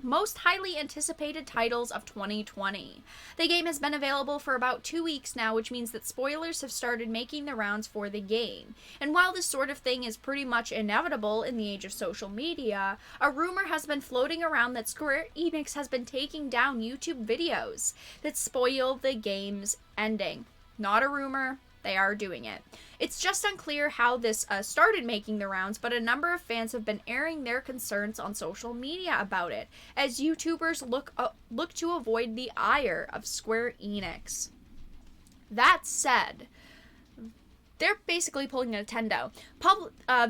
most highly anticipated titles of 2020. The game has been available for about 2 weeks now, which means that spoilers have started making the rounds for the game. And while this sort of thing is pretty much inevitable in the age of social media, a rumor has been floating around that Square Enix has been taking down YouTube videos that spoil the game's ending. Not a rumor. They are doing it. It's just unclear how this started making the rounds, but a number of fans have been airing their concerns on social media about it, as YouTubers look to avoid the ire of Square Enix. That said, they're basically pulling Nintendo.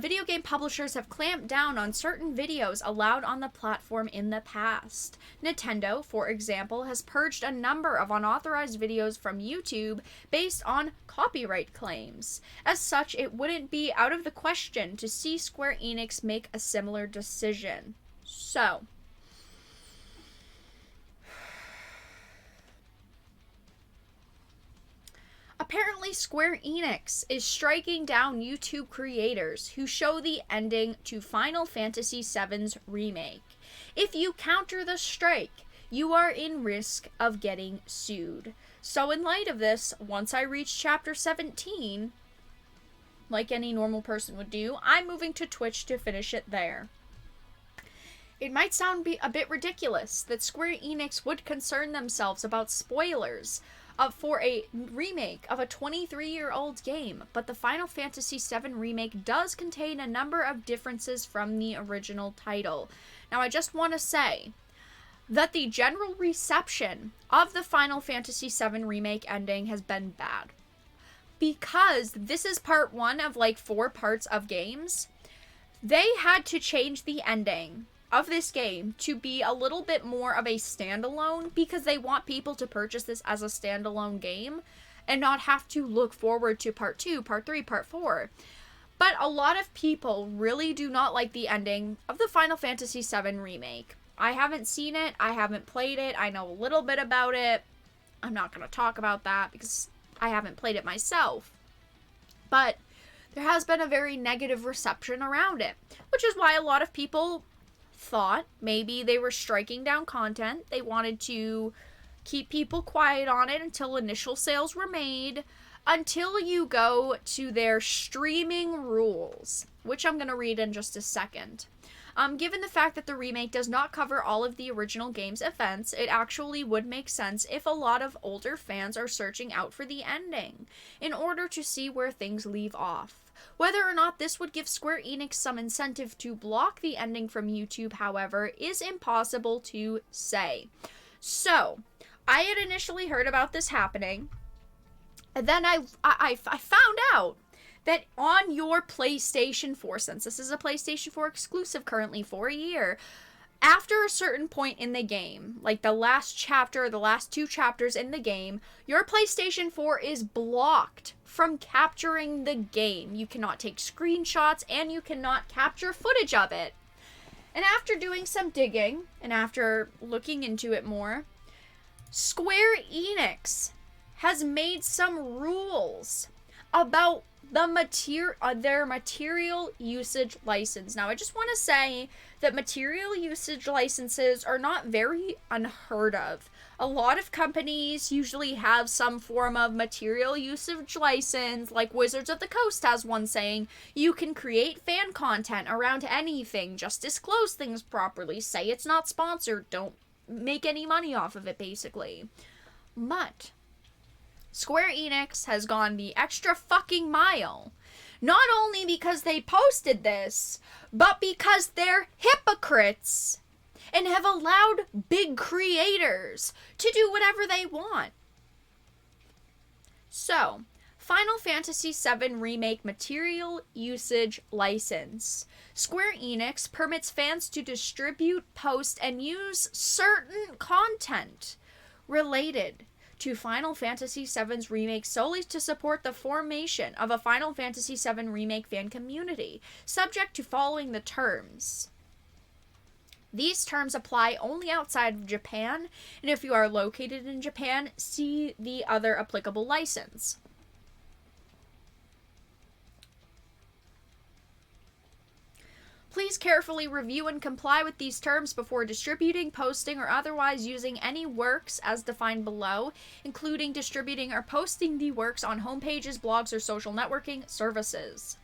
Video game publishers have clamped down on certain videos allowed on the platform in the past. Nintendo, for example, has purged a number of unauthorized videos from YouTube based on copyright claims. As such, it wouldn't be out of the question to see Square Enix make a similar decision. So, apparently, Square Enix is striking down YouTube creators who show the ending to Final Fantasy VII's remake. If you counter the strike, you are in risk of getting sued. So in light of this, once I reach Chapter 17, like any normal person would do, I'm moving to Twitch to finish it there. It might sound a bit ridiculous that Square Enix would concern themselves about spoilers for a remake of a 23-year-old game, but the Final Fantasy VII remake does contain a number of differences from the original title. Now, I just want to say that the general reception of the Final Fantasy VII remake ending has been bad. Because this is part 1 of like 4 parts of games, they had to change the ending of this game to be a little bit more of a standalone, because they want people to purchase this as a standalone game and not have to look forward to part 2, part 3, part 4. But a lot of people really do not like the ending of the Final Fantasy VII remake. I haven't seen it, I haven't played it, I know a little bit about it. I'm not going to talk about that because I haven't played it myself. But there has been a very negative reception around it, which is why a lot of people thought maybe they were striking down content. They wanted to keep people quiet on it until initial sales were made, until you go to their streaming rules, which I'm going to read in just a second. Given the fact that the remake does not cover all of the original game's events, it actually would make sense if a lot of older fans are searching out for the ending in order to see where things leave off. Whether or not this would give Square Enix some incentive to block the ending from YouTube, however, is impossible to say. So, I had initially heard about this happening, and then I found out that on your PlayStation 4, since this is a PlayStation 4 exclusive currently for a year, after a certain point in the game, like the last chapter or the last 2 chapters in the game, your PlayStation 4 is blocked from capturing the game. You cannot take screenshots and you cannot capture footage of it. And after doing some digging and after looking into it more, Square Enix has made some rules about their material usage license. Now, I just want to say that material usage licenses are not very unheard of. A lot of companies usually have some form of material usage license, like Wizards of the Coast has one saying, you can create fan content around anything, just disclose things properly, say it's not sponsored, don't make any money off of it, basically. But Square Enix has gone the extra fucking mile. Not only because they posted this, but because they're hypocrites and have allowed big creators to do whatever they want. So, Final Fantasy VII Remake Material Usage License. Square Enix permits fans to distribute, post, and use certain content related to Final Fantasy VII's remake solely to support the formation of a Final Fantasy VII Remake fan community, subject to following the terms. These terms apply only outside of Japan, and if you are located in Japan, see the other applicable license. Please carefully review and comply with these terms before distributing, posting, or otherwise using any works as defined below, including distributing or posting the works on homepages, blogs, or social networking services.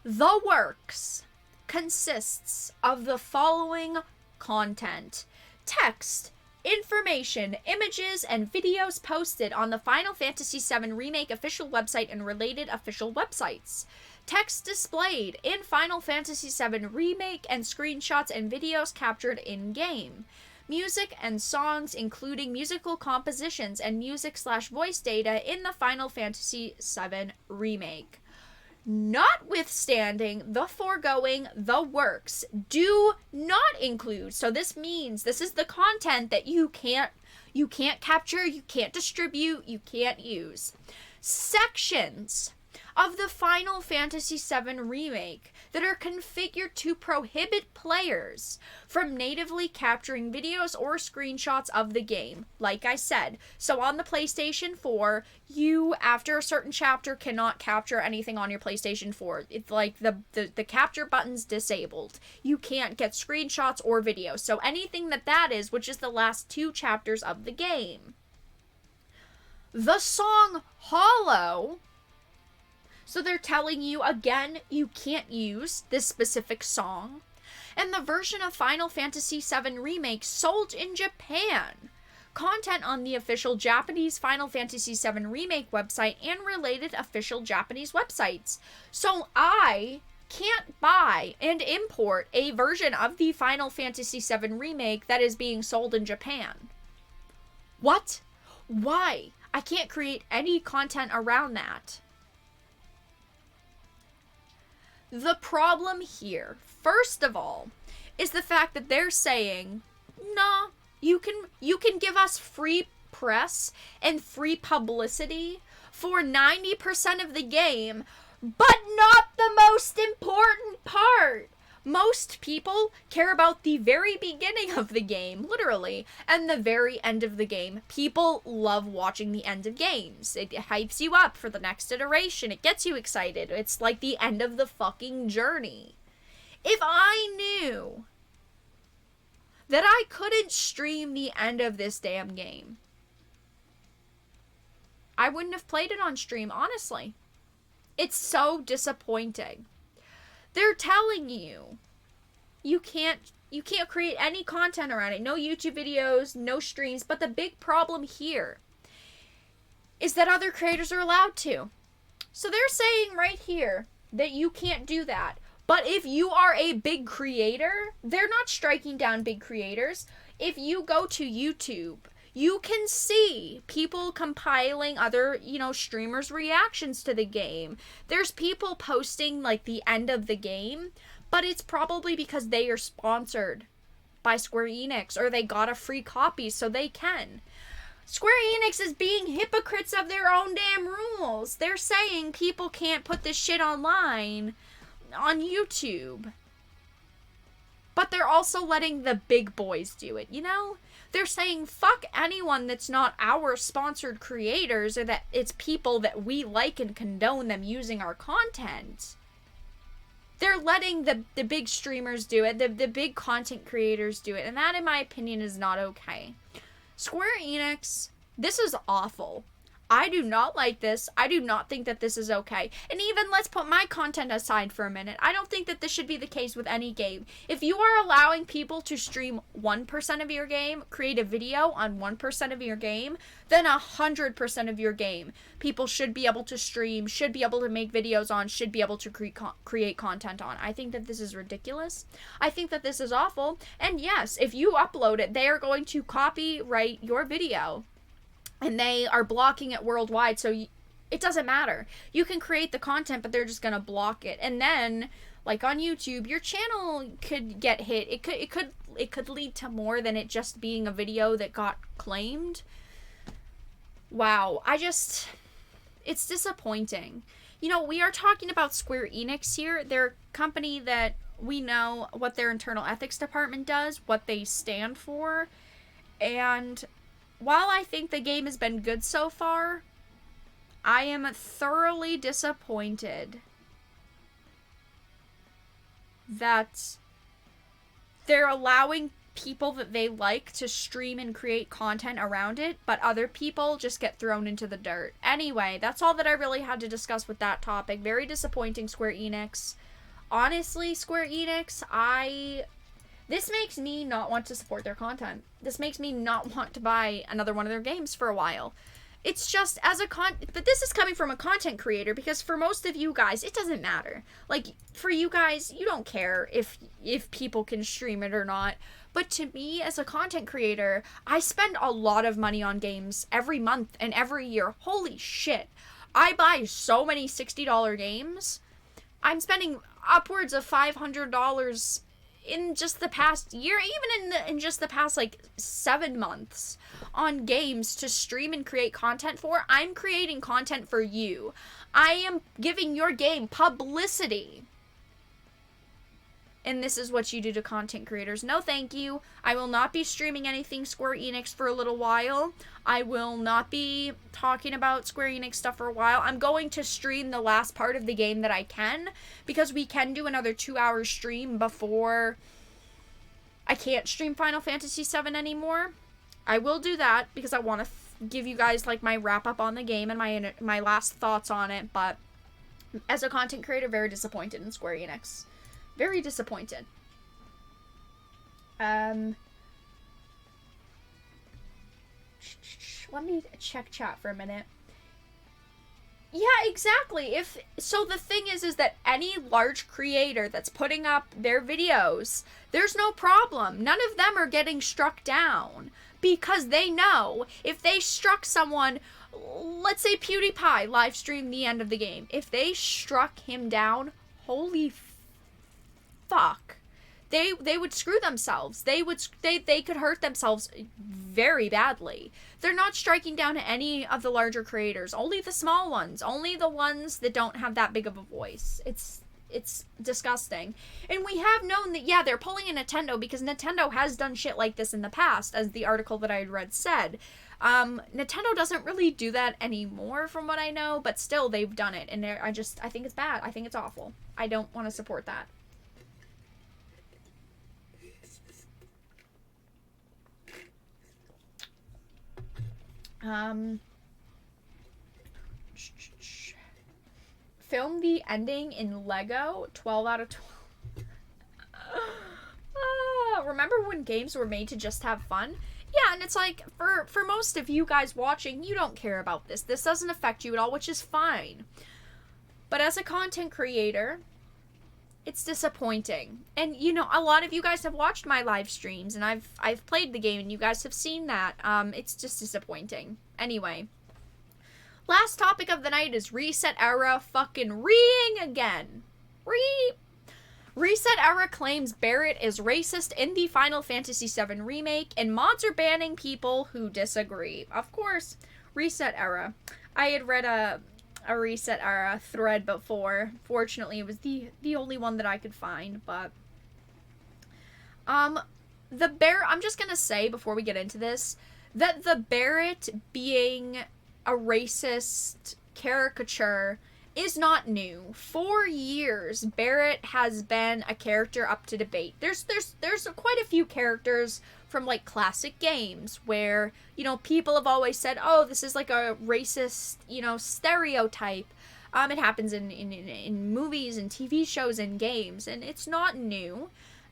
The works consists of the following content: text, information, images, and videos posted on the Final Fantasy VII Remake official website and related official websites. Text displayed in Final Fantasy VII Remake and screenshots and videos captured in-game. Music and songs, including musical compositions and music/voice data in the Final Fantasy VII Remake. Notwithstanding the foregoing, the works do not include, so this means this is the content that you can't capture, you can't distribute, you can't use. Sections of the Final Fantasy VII Remake that are configured to prohibit players from natively capturing videos or screenshots of the game. Like I said, so on the PlayStation 4, you, after a certain chapter, cannot capture anything on your PlayStation 4. It's like the capture button's disabled. You can't get screenshots or videos. So anything that is, which is the last 2 chapters of the game. The song Hollow. So they're telling you, again, you can't use this specific song. And the version of Final Fantasy VII Remake sold in Japan. Content on the official Japanese Final Fantasy VII Remake website and related official Japanese websites. So I can't buy and import a version of the Final Fantasy VII Remake that is being sold in Japan. What? Why? I can't create any content around that. The problem here, first of all, is the fact that they're saying, nah, you can give us free press and free publicity for 90% of the game, but not the most important part. Most people care about the very beginning of the game, literally, and the very end of the game. People love watching the end of games. It hypes you up for the next iteration. It gets you excited. It's like the end of the fucking journey. If I knew that I couldn't stream the end of this damn game, I wouldn't have played it on stream, honestly. It's so disappointing. They're telling you, you can't create any content around it. No YouTube videos, no streams. But the big problem here is that other creators are allowed to. So they're saying right here that you can't do that. But if you are a big creator, they're not striking down big creators. If you go to YouTube, you can see people compiling other, streamers' reactions to the game. There's people posting, like, the end of the game, but it's probably because they are sponsored by Square Enix, or they got a free copy, so they can. Square Enix is being hypocrites of their own damn rules. They're saying people can't put this shit online on YouTube. But they're also letting the big boys do it, They're saying, fuck anyone that's not our sponsored creators, or that it's people that we like and condone them using our content. They're letting the big streamers do it, the big content creators do it, and that, in my opinion, is not okay. Square Enix, this is awful. I do not like this. I do not think that this is okay. And even, let's put my content aside for a minute. I don't think that this should be the case with any game. If you are allowing people to stream 1% of your game, create a video on 1% of your game, then 100% of your game, people should be able to stream, should be able to make videos on, should be able to create content on. I think that this is ridiculous. I think that this is awful. And yes, if you upload it, they are going to copyright your video. And they are blocking it worldwide, so it doesn't matter. You can create the content, but they're just gonna block it. And then, like on YouTube, your channel could get hit. It could lead to more than it just being a video that got claimed. Wow, it's disappointing. We are talking about Square Enix here. They're a company that we know what their internal ethics department does, what they stand for, and while I think the game has been good so far, I am thoroughly disappointed that they're allowing people that they like to stream and create content around it, but other people just get thrown into the dirt. Anyway, that's all that I really had to discuss with that topic. Very disappointing, Square Enix. Honestly, Square Enix, this makes me not want to support their content. This makes me not want to buy another one of their games for a while. It's just but this is coming from a content creator, because for most of you guys, it doesn't matter. Like, for you guys, you don't care if people can stream it or not. But to me, as a content creator, I spend a lot of money on games every month and every year. Holy shit. I buy so many $60 games. I'm spending upwards of $500 in just the past year, even in just the past, like, 7 months, on games to stream and create content for. I'm creating content for you. I am giving your game publicity. And this is what you do to content creators. No, thank you. I will not be streaming anything Square Enix for a little while. I will not be talking about Square Enix stuff for a while. I'm going to stream the last part of the game that I can, because we can do another 2-hour stream before I can't stream Final Fantasy VII anymore. I will do that because I want to give you guys, like, my wrap up on the game and my last thoughts on it. But as a content creator, very disappointed in Square Enix. Very disappointed. Let me check chat for a minute. Yeah, exactly. So the thing is that any large creator that's putting up their videos, there's no problem. None of them are getting struck down, because they know if they struck someone, let's say PewDiePie live streamed the end of the game. If they struck him down, holy fuck, they would screw themselves. They could hurt themselves very badly. They're not striking down any of the larger creators, only the small ones, only the ones that don't have that big of a voice. It's disgusting. And we have known that, yeah, they're pulling a Nintendo, because Nintendo has done shit like this in the past, as the article that I had read said. Nintendo doesn't really do that anymore from what I know, but still, they've done it, and I think it's bad. I think it's awful. I don't want to support that. Film the ending in Lego, 12 out of 12. Remember when games were made to just have fun? Yeah, and it's like, for most of you guys watching, you don't care about this. This doesn't affect you at all, which is fine. But as a content creator, it's disappointing. And, you know, a lot of you guys have watched my live streams, and I've played the game, and you guys have seen that. It's just disappointing. Anyway. Last topic of the night is ResetEra fucking reeing again. ResetEra claims Barret is racist in the Final Fantasy VII Remake, and mods are banning people who disagree. Of course, ResetEra. I had read a ResetEra thread before. Fortunately, it was the only one that I could find, but I'm just gonna say before we get into this that the Barret being a racist caricature is not new. For years, Barret has been a character up to debate. There's quite a few characters from, like, classic games where, you know, people have always said, oh, this is like a racist, you know, stereotype. It happens in movies and TV shows and games, and it's not new.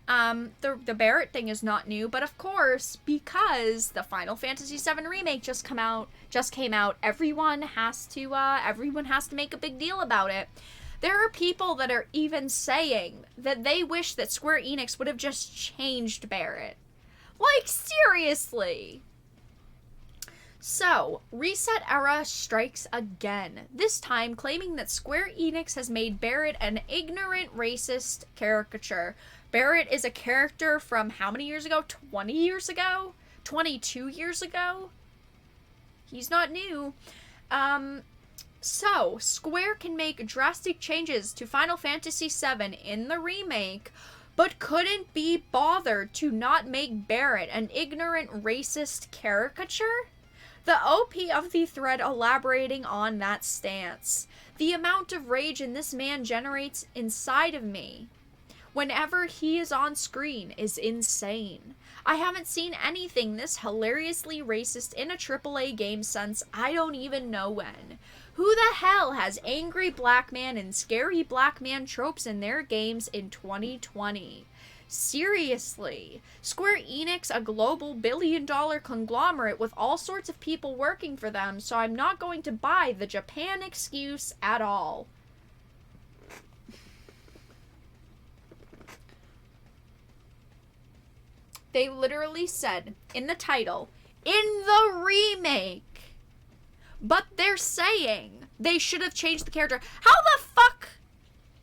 The Barret thing is not new, but of course, because the Final Fantasy VII Remake just came out, everyone has to make a big deal about it. There are people that are even saying that they wish that Square Enix would have just changed Barret. Like, seriously. So, ResetEra strikes again, this time claiming that Square Enix has made Barret an ignorant racist caricature. Barret is a character from how many years ago? 20 years ago? 22 years ago? He's not new. So, Square can make drastic changes to Final Fantasy VII in the remake, but couldn't be bothered to not make Barret an ignorant racist caricature? The OP of the thread elaborating on that stance. The amount of rage in this man generates inside of me. whenever he is on screen is insane. I haven't seen anything this hilariously racist in a AAA game since I don't even know when. Who the hell has angry black man and scary black man tropes in their games in 2020? Seriously. Square Enix, a global billion-dollar conglomerate with all sorts of people working for them, so I'm not going to buy the Japan excuse at all. They literally said in the title, in the remake. But they're saying they should have changed the character. How the fuck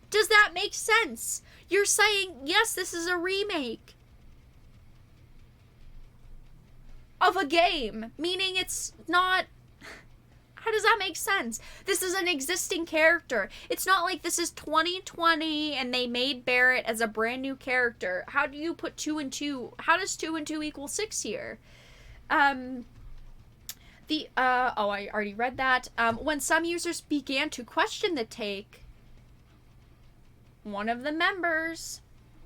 does that make sense? You're saying, yes, this is a remake of a game, meaning it's not... How does that make sense? This is an existing character. It's not like this is 2020 and they made Barret as a brand new character. How do you put 2 and 2? How does 2 and 2 equal 6 here? I already read that. When some users began to question the take, one of the members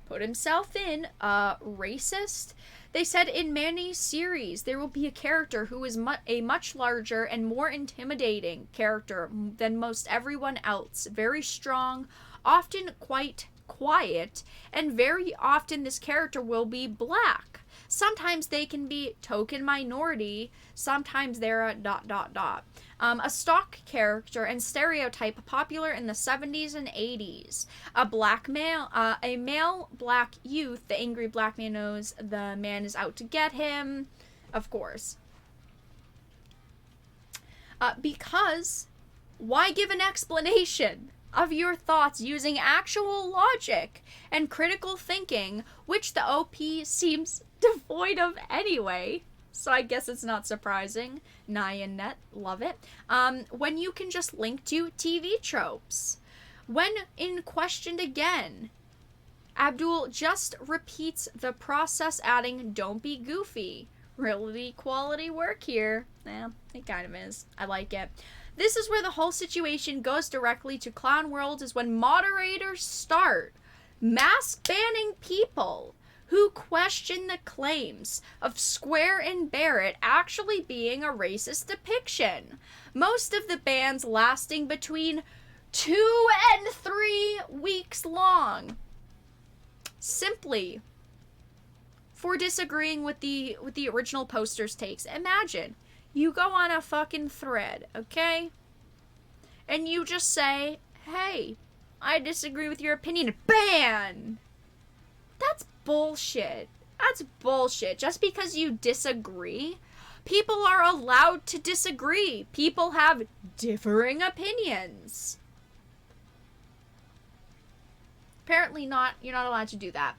put himself in racist. They said in many series there will be a character who is a much larger and more intimidating character than most everyone else. Very strong, often quite quiet, and very often this character will be black. Sometimes they can be token minority, sometimes they're a ... A stock character and stereotype popular in the 70s and 80s. A male black youth, the angry black man knows the man is out to get him, of course. Because, why give an explanation of your thoughts using actual logic and critical thinking, which the OP seems devoid of anyway? So I guess it's not surprising. Nyan.net, love it. When you can just link to TV tropes. When questioned again, Abdul just repeats the process, adding, "Don't be goofy." Really quality work here. Yeah, it kind of is. I like it. This is where the whole situation goes directly to Clown World, is when moderators start mass banning people who question the claims of Square and Barret actually being a racist depiction. Most of the bans lasting between 2 and 3 weeks long. Simply for disagreeing with the original poster's takes. Imagine, you go on a fucking thread, okay? And you just say, hey, I disagree with your opinion. Ban! That's bullshit. That's bullshit. Just because you disagree, people are allowed to disagree. People have differing opinions. Apparently not. You're not allowed to do that.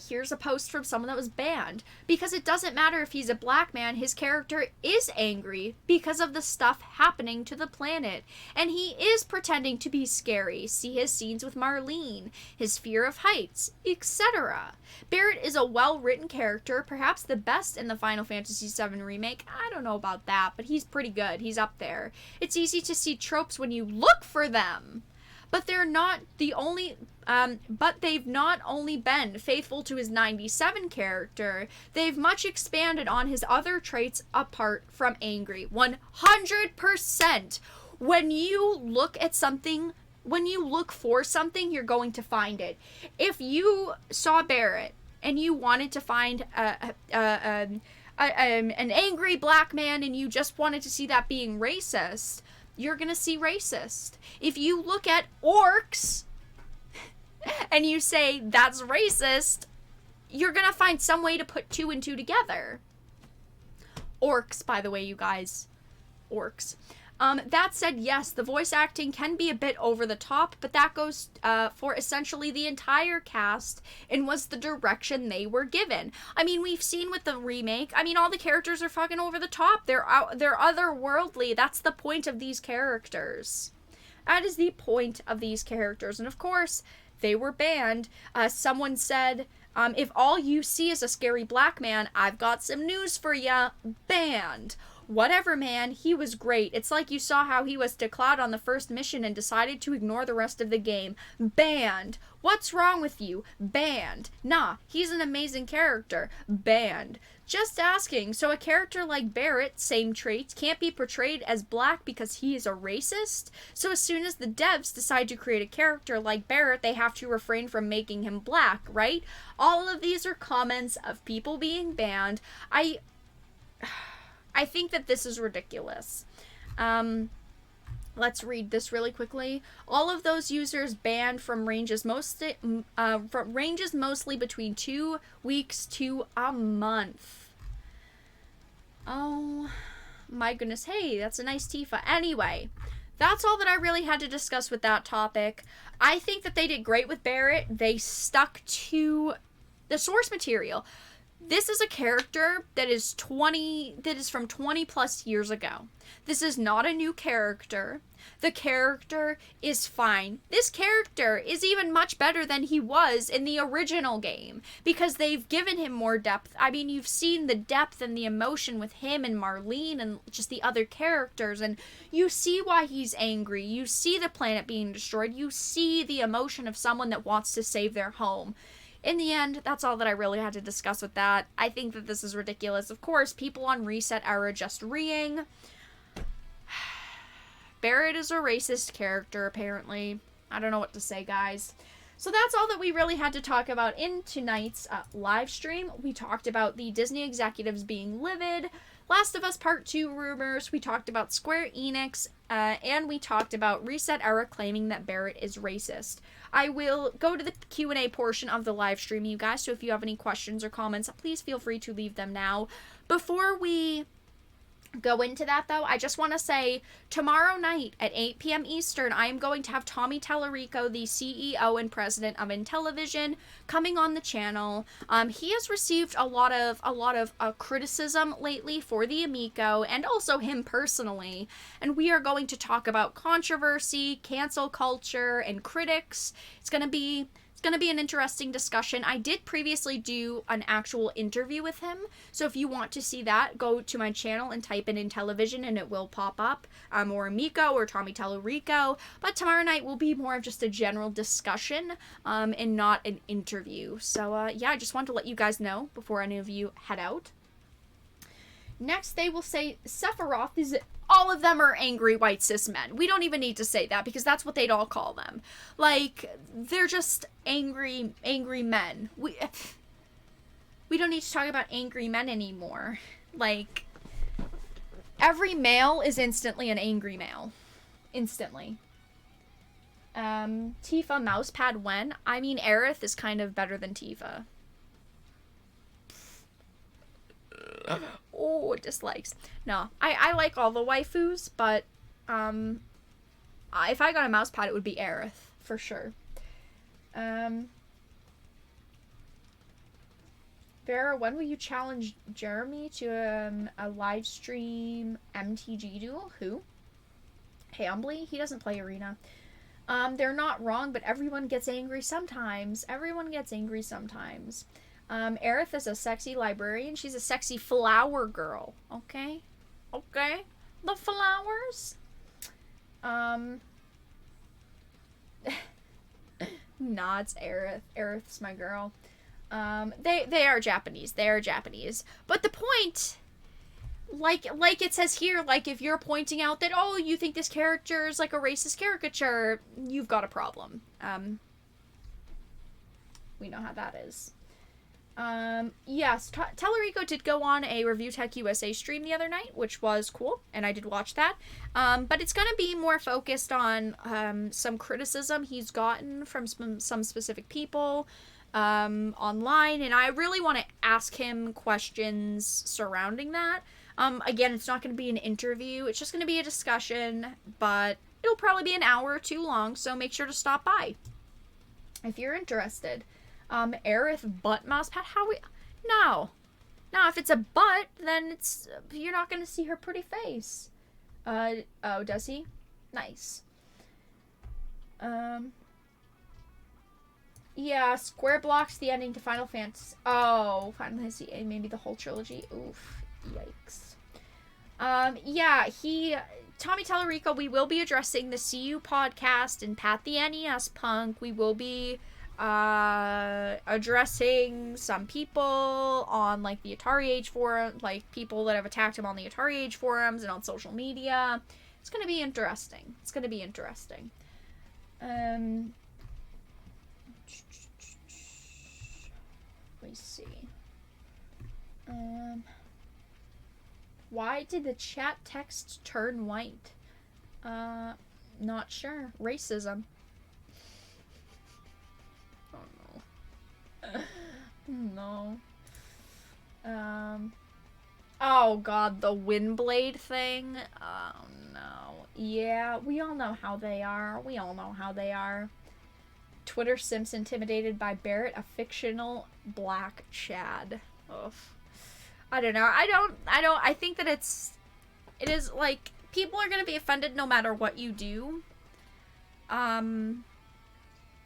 Here's a post from someone that was banned. Because it doesn't matter if he's a black man, his character is angry because of the stuff happening to the planet. And he is pretending to be scary. See his scenes with Marlene, his fear of heights, etc. Barret is a well-written character, perhaps the best in the Final Fantasy VII Remake. I don't know about that, but he's pretty good. He's up there. It's easy to see tropes when you look for them. But they're not the only, but they've not only been faithful to his 97 character, they've much expanded on his other traits apart from angry. 100%. When you look at something, when you look for something, you're going to find it. If you saw Barret and you wanted to find an angry black man and you just wanted to see that being racist, you're gonna see racist. If you look at orcs and you say that's racist, you're gonna find some way to put 2 and 2 together. Orcs, by the way, you guys. Orcs. That said, yes, the voice acting can be a bit over the top, but that goes for essentially the entire cast and was the direction they were given. I mean, we've seen with the remake, I mean, all the characters are fucking over the top. They're otherworldly. That's the point of these characters. That is the point of these characters. And of course, they were banned. Someone said, if all you see is a scary black man, I've got some news for ya. Banned. Whatever, man. He was great. It's like you saw how he was to Cloud on the first mission and decided to ignore the rest of the game. Banned. What's wrong with you? Banned. Nah, he's an amazing character. Banned. Just asking, so a character like Barret, same traits, can't be portrayed as black because he is a racist? So as soon as the devs decide to create a character like Barret, they have to refrain from making him black, right? All of these are comments of people being banned. I think that this is ridiculous. Let's read this really quickly. All of those users banned from ranges mostly between 2 weeks to a month. Oh my goodness. Hey, that's a nice Tifa. Anyway, that's all that I really had to discuss with that topic. I think that they did great with Barret. They stuck to the source material. This is a character that is from 20 plus years ago. This is not a new character. The character is fine. This character is even much better than he was in the original game because they've given him more depth. I mean, you've seen the depth and the emotion with him and Marlene and just the other characters, and you see why he's angry. You see the planet being destroyed. You see the emotion of someone that wants to save their home. In the end, that's all that I really had to discuss with that. I think that this is ridiculous. Of course, people on ResetEra just reeing. Barret is a racist character, apparently. I don't know what to say, guys. So that's all that we really had to talk about in tonight's live stream. We talked about the Disney executives being livid, Last of Us Part 2 rumors, we talked about Square Enix, and we talked about ResetEra claiming that Barret is racist. I will go to the Q&A portion of the live stream, you guys, so if you have any questions or comments, please feel free to leave them now. Before we go into that, though, I just want to say tomorrow night at 8 p.m. Eastern, I am going to have Tommy Tallarico, the CEO and president of Intellivision, coming on the channel. He has received a lot of criticism lately for the Amico and also him personally, and we are going to talk about controversy, cancel culture, and critics. It's going to be an interesting discussion. I did previously do an actual interview with him, so if you want to see that, go to my channel and type in Intellivision and it will pop up, or Amico or Tommy Tallarico. But tomorrow night will be more of just a general discussion, and not an interview. So yeah, I just wanted to let you guys know before any of you head out. Next, they will say Sephiroth is... All of them are angry white cis men. We don't even need to say that because that's what they'd all call them. Like, they're just angry men. We don't need to talk about angry men anymore. Like, every male is instantly an angry male. Instantly. Tifa mousepad when? I mean, Aerith is kind of better than Tifa. Oh, dislikes. No, I like all the waifus, but if I got a mouse pad, it would be Aerith for sure. Vera, when will you challenge Jeremy to a live stream MTG duel? Who? Hambly? He doesn't play Arena. They're not wrong, but everyone gets angry sometimes. Everyone gets angry sometimes. Aerith is a sexy librarian. She's a sexy flower girl. Okay? Okay? The flowers? Nah, it's Aerith. Aerith's my girl. They are Japanese. They are Japanese. But the point, like it says here, like if you're pointing out that, oh, you think this character is like a racist caricature, you've got a problem. We know how that is. Yes, Tellerico did go on a Review Tech USA stream the other night, which was cool, and I did watch that. But it's gonna be more focused on, some criticism he's gotten from some specific people, online, and I really want to ask him questions surrounding that. Again, it's not gonna be an interview, it's just gonna be a discussion, but it'll probably be an hour or two long, so make sure to stop by if you're interested. Aerith butt mousepad? No, if it's a butt, then you're not gonna see her pretty face. Oh, does he? Nice. Yeah, Square blocks the ending to Final Fantasy. Oh, Final Fantasy, maybe the whole trilogy. Oof, yikes. Yeah, Tommy Tallarico, we will be addressing the CU podcast and Pat the NES Punk. We will be addressing some people on like the Atari Age forum, like people that have attacked him on the Atari Age forums and on social media. It's gonna be interesting. It's gonna be interesting. Let me see. Why did the chat text turn white? Not sure. Racism. Oh no. No. Oh god, the Windblade thing? Oh no. Yeah, we all know how they are. We all know how they are. Twitter simps intimidated by Barret, a fictional black Chad. Ugh. I don't know. I think that it is like, people are gonna be offended no matter what you do. And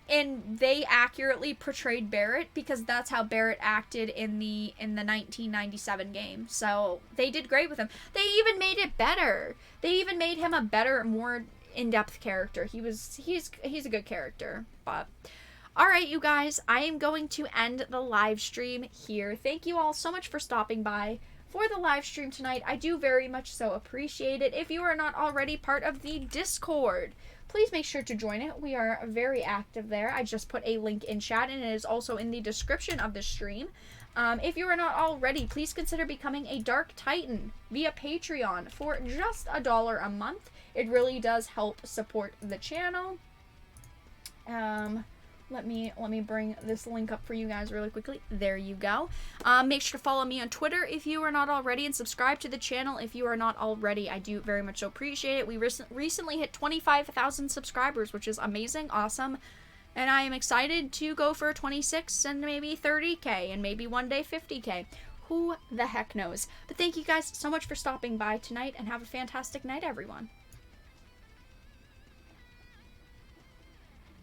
they accurately portrayed Barret because that's how Barret acted in the 1997 game. So they did great with him. They even made it better. They even made him a better, more in-depth character. He's a good character. But all right, you guys, I am going to end the live stream here. Thank you all so much for stopping by for the live stream tonight. I do very much so appreciate it. If you are not already part of the Discord, please make sure to join it. We are very active there. I just put a link in chat, and it is also in the description of the stream. If you are not already, please consider becoming a Dark Titan via Patreon for just $1 a month. It really does help support the channel. Let me bring this link up for you guys really quickly. There you go. Make sure to follow me on Twitter if you are not already, and subscribe to the channel if you are not already. I do very much so appreciate it. We recently hit 25,000 subscribers, which is amazing, awesome, and I am excited to go for 26 and maybe 30k and maybe one day 50k. Who the heck knows? But thank you guys so much for stopping by tonight, and have a fantastic night, everyone.